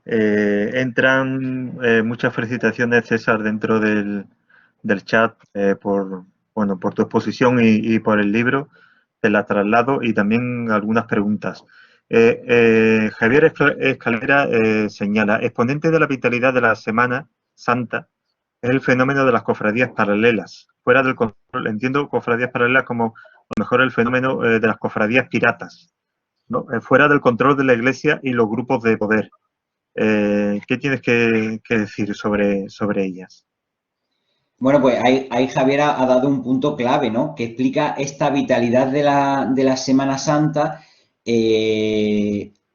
Entran muchas felicitaciones, César, dentro del chat por tu exposición y por el libro. Te la traslado y también algunas preguntas. Javier Escalera señala, exponente de la vitalidad de la Semana Santa es el fenómeno de las cofradías paralelas. Fuera del control, entiendo cofradías paralelas como a lo mejor el fenómeno de las cofradías piratas, ¿no? Fuera del control de la Iglesia y los grupos de poder. ¿Qué tienes que decir sobre ellas? Bueno, pues ahí Javier ha dado un punto clave, ¿no? Que explica esta vitalidad de la Semana Santa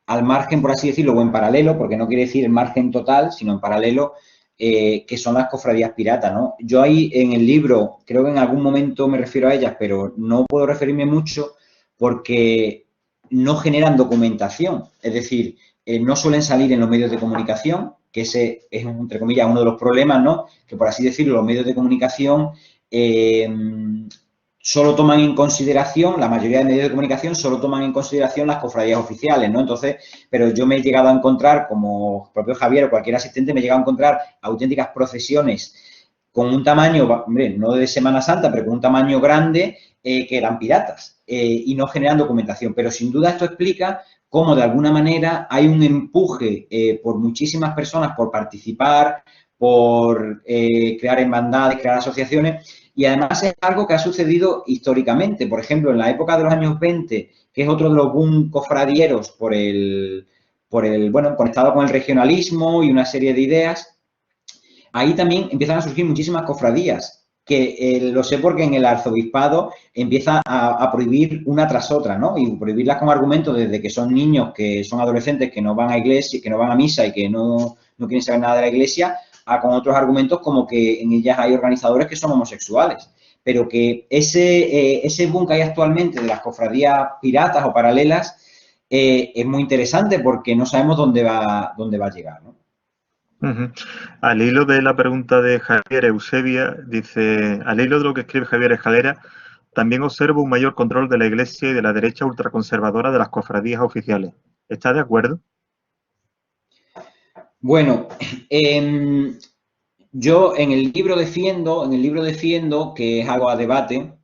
al margen, por así decirlo, o en paralelo, porque no quiere decir el margen total, sino en paralelo, que son las cofradías piratas, ¿no? Yo ahí en el libro, creo que en algún momento me refiero a ellas, pero no puedo referirme mucho porque no generan documentación. Es decir, no suelen salir en los medios de comunicación, que ese es, entre comillas, uno de los problemas, ¿no? Que, por así decirlo, los medios de comunicación solo toman en consideración, la mayoría de medios de comunicación solo toman en consideración las cofradías oficiales, ¿no? Entonces, pero yo me he llegado a encontrar, como propio Javier o cualquier asistente, me he llegado a encontrar auténticas procesiones con un tamaño, hombre, no de Semana Santa, pero con un tamaño grande, que eran piratas y no generan documentación. Pero sin duda esto explica cómo de alguna manera hay un empuje por muchísimas personas por participar, por crear hermandades, crear asociaciones, y además es algo que ha sucedido históricamente. Por ejemplo, en la época de los años 20, que es otro de los boom cofradieros bueno, conectado con el regionalismo y una serie de ideas, ahí también empiezan a surgir muchísimas cofradías, que lo sé porque en el arzobispado empieza a prohibir una tras otra, ¿no? Y prohibirlas con argumentos desde que son niños, que son adolescentes, que no van a iglesia, que no van a misa y que no quieren saber nada de la iglesia, a con otros argumentos como que en ellas hay organizadores que son homosexuales. Pero que ese boom que hay actualmente de las cofradías piratas o paralelas es muy interesante porque no sabemos dónde va a llegar, ¿no? Al hilo de la pregunta de Javier Eusebia, dice, al hilo de lo que escribe Javier Escalera, también observo un mayor control de la Iglesia y de la derecha ultraconservadora de las cofradías oficiales. ¿Está de acuerdo? Bueno, yo en el libro defiendo, que es algo a debate,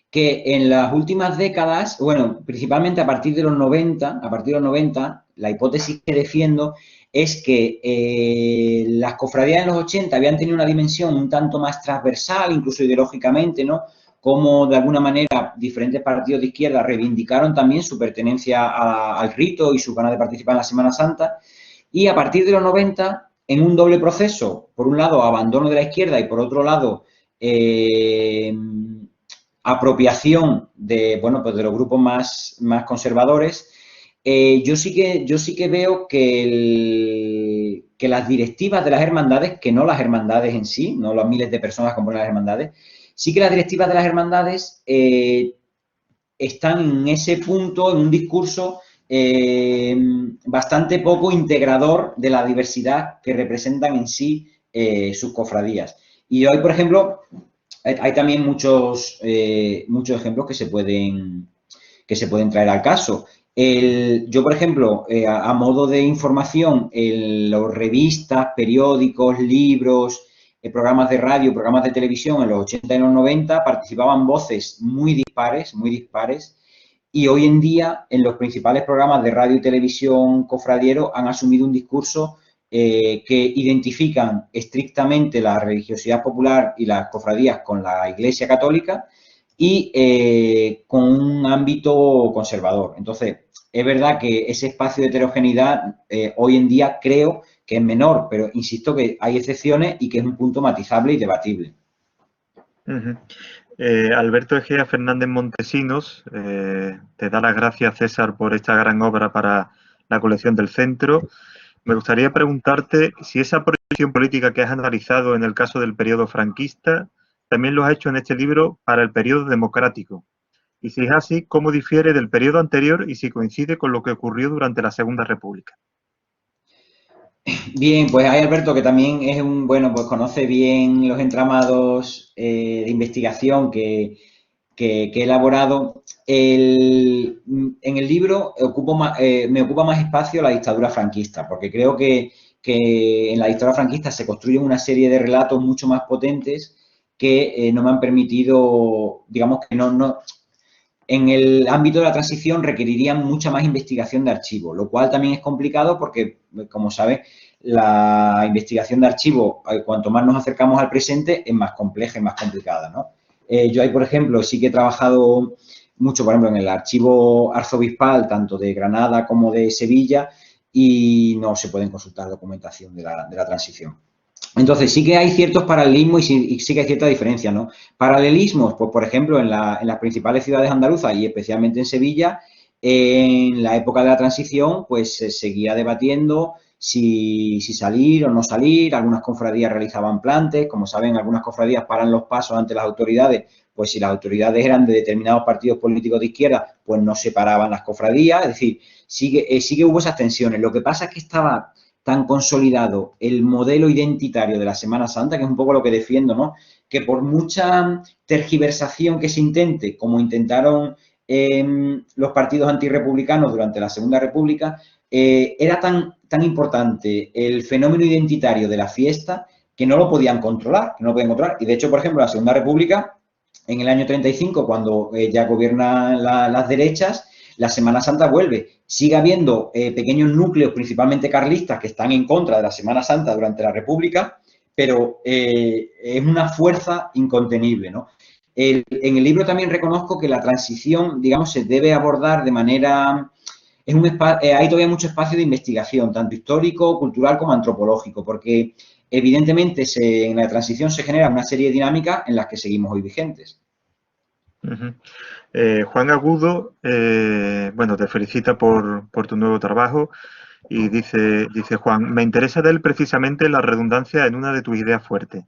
que en las últimas décadas, bueno, principalmente a partir de los 90, la hipótesis que defiendo es que las cofradías en los 80 habían tenido una dimensión un tanto más transversal, incluso ideológicamente, ¿no? Como de alguna manera diferentes partidos de izquierda reivindicaron también su pertenencia al rito y su ganas de participar en la Semana Santa. Y a partir de los 90, en un doble proceso, por un lado, abandono de la izquierda y por otro lado, apropiación de, bueno, pues de los grupos más conservadores, yo sí que veo que las directivas de las hermandades, que no las hermandades en sí, no los miles de personas que componen las hermandades, sí que las directivas de las hermandades están en ese punto, en un discurso bastante poco integrador de la diversidad que representan en sí sus cofradías. Y hoy, por ejemplo, hay también muchos ejemplos que se pueden traer al caso. Yo, por ejemplo, a modo de información, en las revistas, periódicos, libros, programas de radio, programas de televisión en los 80 y los 90 participaban voces muy dispares, y hoy en día en los principales programas de radio y televisión cofradiero han asumido un discurso que identifican estrictamente la religiosidad popular y las cofradías con la Iglesia Católica y con un ámbito conservador. Entonces, es verdad que ese espacio de heterogeneidad hoy en día creo que es menor, pero insisto que hay excepciones y que es un punto matizable y debatible. Alberto Egea Fernández Montesinos te da las gracias, César, por esta gran obra para la colección del centro. Me gustaría preguntarte si esa proyección política que has analizado en el caso del periodo franquista también lo has hecho en este libro para el periodo democrático. Y si es así, ¿cómo difiere del periodo anterior y si coincide con lo que ocurrió durante la Segunda República? Bien, pues hay Alberto que también es pues conoce bien los entramados de investigación que he elaborado. En el libro me ocupa más espacio la dictadura franquista, porque creo que en la dictadura franquista se construyen una serie de relatos mucho más potentes que no me han permitido, digamos que no en el ámbito de la transición requerirían mucha más investigación de archivo, lo cual también es complicado porque, como sabes, la investigación de archivo, cuanto más nos acercamos al presente, es más compleja y más complicada, ¿no? Yo ahí, por ejemplo, sí que he trabajado mucho, por ejemplo, en el archivo arzobispal, tanto de Granada como de Sevilla, y no se pueden consultar documentación de la transición. Entonces, sí que hay ciertos paralelismos y sí que hay cierta diferencia, ¿no? Paralelismos, pues, por ejemplo, en las principales ciudades andaluzas y especialmente en Sevilla, en la época de la transición, pues se seguía debatiendo si salir o no salir. Algunas cofradías realizaban plantes. Como saben, algunas cofradías paran los pasos ante las autoridades. Pues si las autoridades eran de determinados partidos políticos de izquierda, pues no se paraban las cofradías. Es decir, sí que hubo esas tensiones. Lo que pasa es que estaba tan consolidado el modelo identitario de la Semana Santa, que es un poco lo que defiendo, ¿no? Que por mucha tergiversación que se intente, como intentaron los partidos antirrepublicanos durante la Segunda República, era tan importante el fenómeno identitario de la fiesta que no lo podían controlar, Y de hecho, por ejemplo, la Segunda República, en el año 35, cuando ya gobiernan las derechas, la Semana Santa vuelve. Sigue habiendo pequeños núcleos, principalmente carlistas, que están en contra de la Semana Santa durante la República, pero es una fuerza incontenible, ¿no? En el libro también reconozco que la transición, digamos, se debe abordar de manera... hay todavía mucho espacio de investigación, tanto histórico, cultural como antropológico, porque evidentemente en la transición se genera una serie de dinámicas en las que seguimos hoy vigentes. Juan Agudo, bueno, te felicita por tu nuevo trabajo y dice Juan, me interesa de él precisamente la redundancia en una de tus ideas fuertes,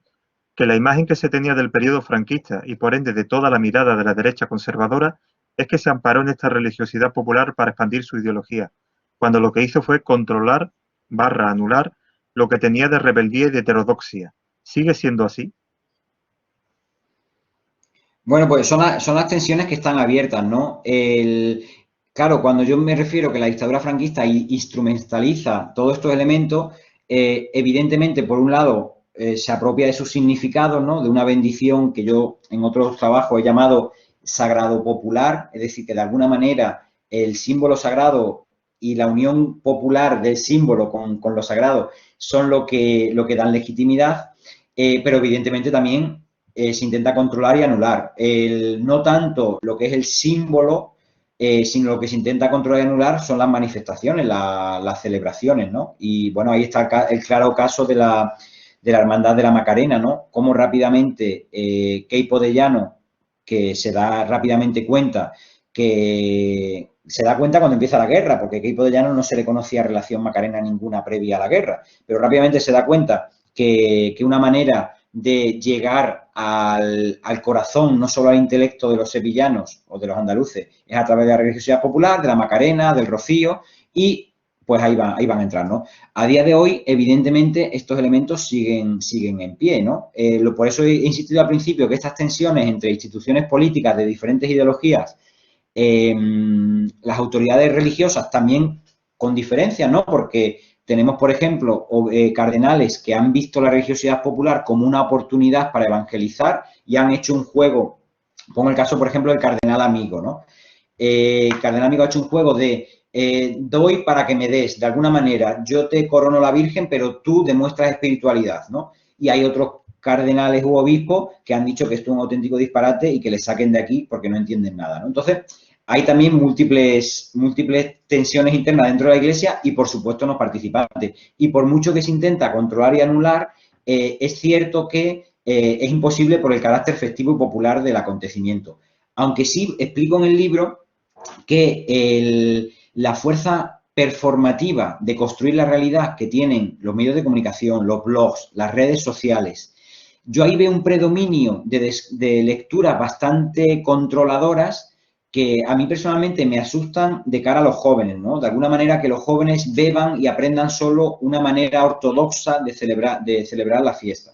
que la imagen que se tenía del periodo franquista y por ende de toda la mirada de la derecha conservadora es que se amparó en esta religiosidad popular para expandir su ideología, cuando lo que hizo fue controlar / anular lo que tenía de rebeldía y de heterodoxia. ¿Sigue siendo así? Bueno, pues son las tensiones que están abiertas, ¿no? Claro, cuando yo me refiero que la dictadura franquista instrumentaliza todos estos elementos, evidentemente, por un lado, se apropia de sus significados, ¿no? De una bendición que yo en otros trabajos he llamado sagrado popular, es decir, que de alguna manera el símbolo sagrado y la unión popular del símbolo con lo sagrado son lo que dan legitimidad, pero evidentemente también se intenta controlar y anular. No tanto lo que es el símbolo, sino lo que se intenta controlar y anular son las manifestaciones, las celebraciones, ¿no? Y bueno, ahí está el claro caso de la Hermandad de la Macarena, ¿no? Cómo rápidamente Queipo de Llano, que se da rápidamente cuenta que se da cuenta cuando empieza la guerra, porque Queipo de Llano no se le conocía relación Macarena ninguna previa a la guerra, pero rápidamente se da cuenta que una manera de llegar al corazón, no solo al intelecto de los sevillanos o de los andaluces, es a través de la religiosidad popular, de la Macarena, del Rocío, y pues ahí van a entrar, ¿no? A día de hoy, evidentemente, estos elementos siguen en pie, ¿no? Por eso he insistido al principio que estas tensiones entre instituciones políticas de diferentes ideologías, las autoridades religiosas también con diferencias, ¿no? Porque tenemos, por ejemplo, cardenales que han visto la religiosidad popular como una oportunidad para evangelizar y han hecho un juego. Pongo el caso, por ejemplo, del cardenal Amigo, ¿no? El cardenal Amigo ha hecho un juego de doy para que me des. De alguna manera, yo te corono la Virgen, pero tú demuestras espiritualidad, ¿no? Y hay otros cardenales u obispos que han dicho que esto es un auténtico disparate y que le saquen de aquí porque no entienden nada, ¿no? Entonces, hay también múltiples tensiones internas dentro de la Iglesia y, por supuesto, los participantes. Y por mucho que se intenta controlar y anular, es cierto que es imposible por el carácter festivo y popular del acontecimiento. Aunque sí explico en el libro que la fuerza performativa de construir la realidad que tienen los medios de comunicación, los blogs, las redes sociales, yo ahí veo un predominio de lecturas bastante controladoras que a mí personalmente me asustan de cara a los jóvenes, ¿no? De alguna manera que los jóvenes beban y aprendan solo una manera ortodoxa de celebrar la fiesta.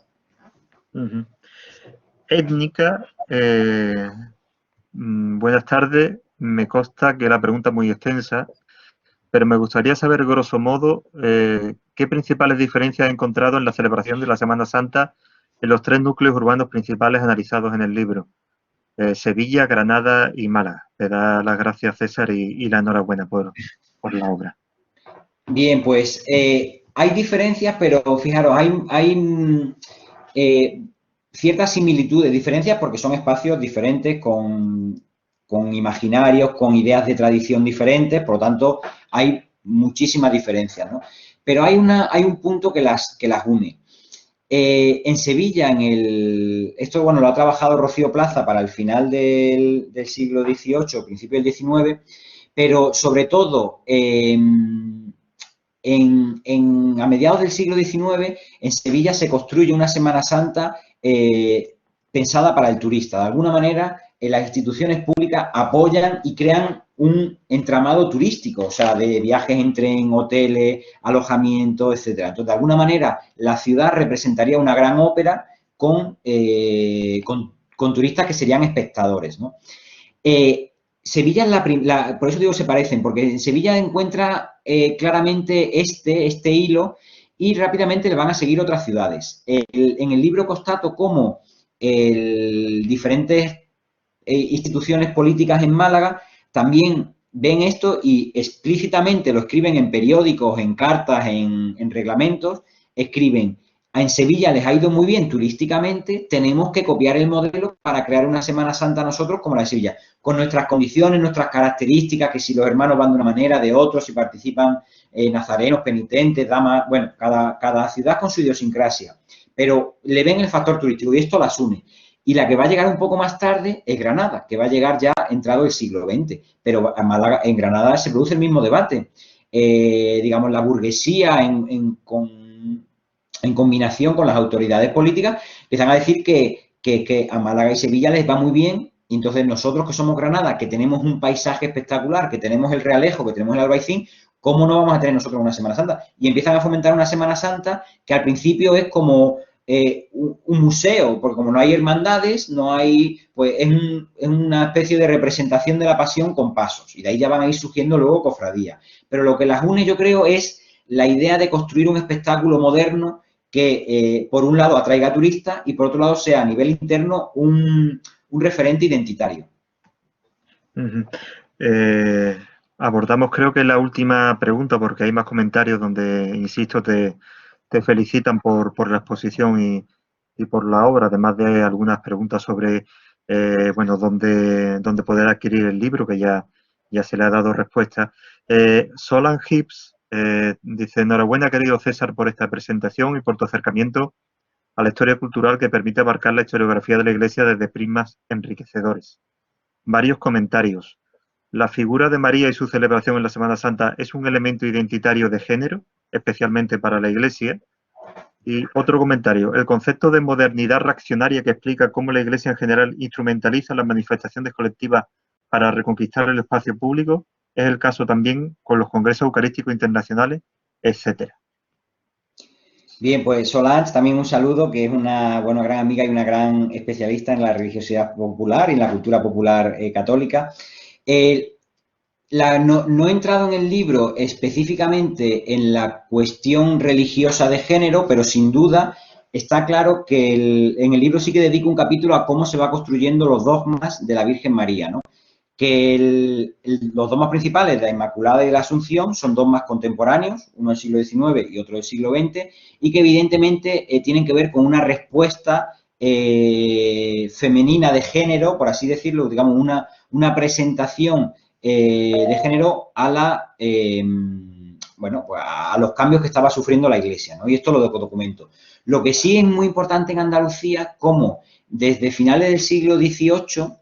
Étnica, buenas tardes. Me consta que la pregunta es muy extensa, pero me gustaría saber, grosso modo, qué principales diferencias ha encontrado en la celebración de la Semana Santa en los 3 núcleos urbanos principales analizados en el libro. Sevilla, Granada y Málaga. Te da las gracias, César, y la enhorabuena por la obra. Bien, pues hay diferencias, pero fijaros, hay ciertas similitudes, diferencias porque son espacios diferentes con imaginarios, con ideas de tradición diferentes, por lo tanto hay muchísimas diferencias, ¿no? Pero hay un punto que las une. En Sevilla, esto bueno, lo ha trabajado Rocío Plaza para el final del siglo XVIII, principio del XIX, pero sobre todo a mediados del siglo XIX, en Sevilla se construye una Semana Santa pensada para el turista. De alguna manera, las instituciones públicas apoyan y crean un entramado turístico, o sea, de viajes en tren, hoteles, alojamiento, etcétera. Entonces, de alguna manera, la ciudad representaría una gran ópera con turistas que serían espectadores, ¿no? Sevilla es por eso digo se parecen, porque en Sevilla encuentra claramente este hilo y rápidamente le van a seguir otras ciudades. En el libro constato cómo diferentes instituciones políticas en Málaga también ven esto y explícitamente lo escriben en periódicos, en cartas, en reglamentos, escriben: en Sevilla les ha ido muy bien turísticamente, tenemos que copiar el modelo para crear una Semana Santa nosotros como la de Sevilla, con nuestras condiciones, nuestras características, que si los hermanos van de una manera, de otros, si participan nazarenos, penitentes, damas, bueno, cada ciudad con su idiosincrasia, pero le ven el factor turístico y esto las une. Y la que va a llegar un poco más tarde es Granada, que va a llegar ya entrado el siglo XX, pero en Granada se produce el mismo debate. Digamos, la burguesía en combinación con las autoridades políticas, empiezan a decir que a Málaga y Sevilla les va muy bien, y entonces nosotros que somos Granada, que tenemos un paisaje espectacular, que tenemos el Realejo, que tenemos el Albaicín, ¿cómo no vamos a tener nosotros una Semana Santa? Y empiezan a fomentar una Semana Santa que al principio es como un museo, porque como no hay hermandades, no hay, pues es una especie de representación de la pasión con pasos, y de ahí ya van a ir surgiendo luego cofradías. Pero lo que las une, yo creo, es la idea de construir un espectáculo moderno que, por un lado, atraiga a turistas y, por otro lado, sea a nivel interno un referente identitario. Abordamos, creo que la última pregunta, porque hay más comentarios donde, insisto, te felicitan por la exposición y por la obra, además de algunas preguntas sobre, bueno, dónde poder adquirir el libro, que ya se le ha dado respuesta. Solan Hips dice: enhorabuena, querido César, por esta presentación y por tu acercamiento a la historia cultural que permite abarcar la historiografía de la Iglesia desde prismas enriquecedores. Varios comentarios. ¿La figura de María y su celebración en la Semana Santa es un elemento identitario de género, especialmente para la Iglesia? Y otro comentario: el concepto de modernidad reaccionaria que explica cómo la Iglesia en general instrumentaliza las manifestaciones colectivas para reconquistar el espacio público, es el caso también con los congresos eucarísticos internacionales, etcétera. Bien, pues Solange, también un saludo, que es una gran amiga y una gran especialista en la religiosidad popular y en la cultura popular católica. No he entrado en el libro específicamente en la cuestión religiosa de género, pero sin duda está claro que en el libro sí que dedico un capítulo a cómo se va construyendo los dogmas de la Virgen María, ¿no? Que los dogmas principales de la Inmaculada y de la Asunción son dogmas contemporáneos, uno del siglo XIX y otro del siglo XX, y que evidentemente tienen que ver con una respuesta femenina de género, por así decirlo, digamos, una presentación de género a a los cambios que estaba sufriendo la Iglesia, ¿no? Y esto lo documento. Lo que sí es muy importante en Andalucía, como desde finales del siglo XVIII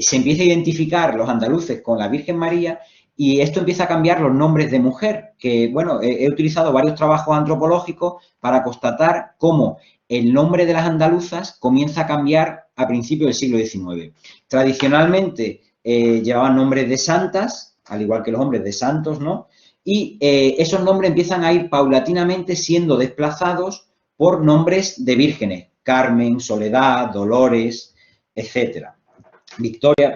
se empieza a identificar los andaluces con la Virgen María, y esto empieza a cambiar los nombres de mujer, que, bueno, he utilizado varios trabajos antropológicos para constatar cómo el nombre de las andaluzas comienza a cambiar a principios del siglo XIX. Tradicionalmente llevaban nombres de santas, al igual que los hombres de santos, ¿no? Y esos nombres empiezan a ir paulatinamente siendo desplazados por nombres de vírgenes: Carmen, Soledad, Dolores, etcétera. Victoria,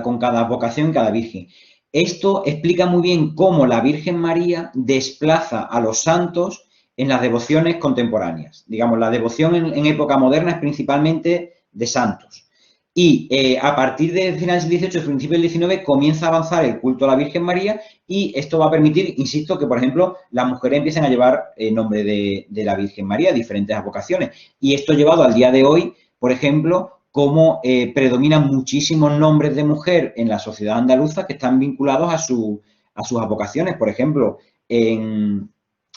con cada vocación, cada virgen. Esto explica muy bien cómo la Virgen María desplaza a los santos en las devociones contemporáneas. Digamos, la devoción en época moderna es principalmente de santos. Y a partir de finales del XVIII y principios del XIX comienza a avanzar el culto a la Virgen María, y esto va a permitir, insisto, que, por ejemplo, las mujeres empiecen a llevar el nombre de la Virgen María, diferentes advocaciones. Y esto llevado al día de hoy, por ejemplo, cómo predominan muchísimos nombres de mujer en la sociedad andaluza que están vinculados a sus advocaciones. Por ejemplo, en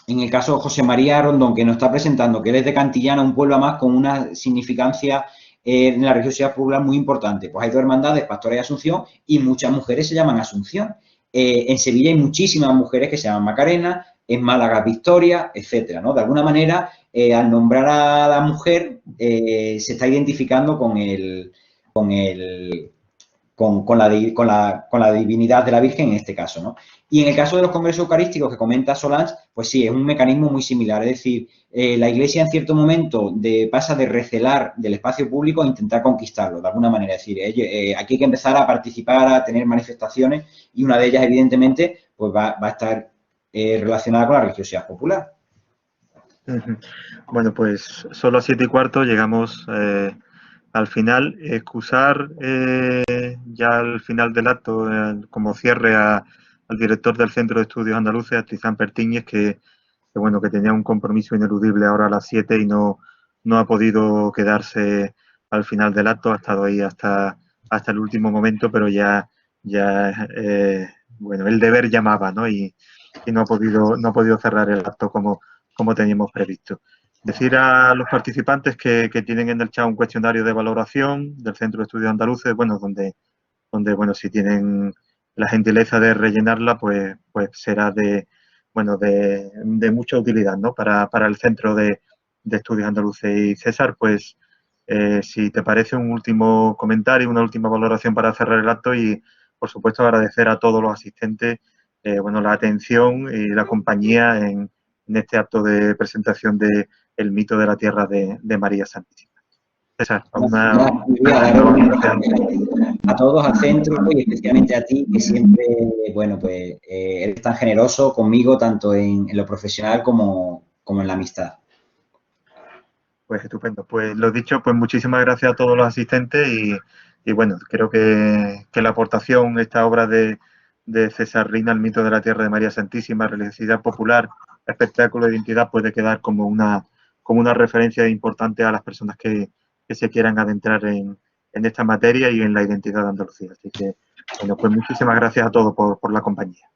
el caso de José María Rondón, que nos está presentando, que él es de Cantillana, un pueblo más con una significancia en la religiosidad popular muy importante. Pues hay dos hermandades, Pastora y Asunción, y muchas mujeres se llaman Asunción. En Sevilla hay muchísimas mujeres que se llaman Macarena, en Málaga Victoria, etcétera, ¿no? De alguna manera, al nombrar a la mujer, se está identificando con con la divinidad de la Virgen en este caso, ¿no? Y en el caso de los congresos eucarísticos que comenta Solange, pues sí, es un mecanismo muy similar. Es decir, la Iglesia en cierto momento pasa de recelar del espacio público a intentar conquistarlo, de alguna manera. Es decir, aquí hay que empezar a participar, a tener manifestaciones, y una de ellas, evidentemente, pues va a estar relacionada con la religiosidad popular. Bueno, pues solo a 7:15 llegamos al final. Excusar ya al final del acto, como cierre, al director del Centro de Estudios Andaluces, a Trizán Pertíñez, que bueno, que tenía un compromiso ineludible ahora a las 7 y no ha podido quedarse al final del acto. Ha estado ahí hasta el último momento, pero ya bueno, el deber llamaba, ¿no? Y no ha podido cerrar el acto como teníamos previsto. Decir a los participantes que tienen en el chat un cuestionario de valoración del Centro de Estudios Andaluces, bueno, donde bueno, si tienen la gentileza de rellenarla, pues será de mucha utilidad, ¿no? Para el Centro de Estudios Andaluces. Y César, pues si te parece, un último comentario, una última valoración para cerrar el acto, y por supuesto agradecer a todos los asistentes bueno, la atención y la compañía en este acto de presentación de el mito de la tierra de María Santísima. César, a todos, al centro, y especialmente a ti, que siempre, bueno, pues eres tan generoso conmigo, tanto en lo profesional como en la amistad. Pues estupendo. Pues lo dicho, pues muchísimas gracias a todos los asistentes, y bueno, creo que la aportación, esta obra de César Rina, el mito de la tierra de María Santísima, religiosidad popular, espectáculo de identidad, puede quedar como una referencia importante a las personas que se quieran adentrar en esta materia y en la identidad de Andalucía. Así que, bueno, pues muchísimas gracias a todos por la compañía.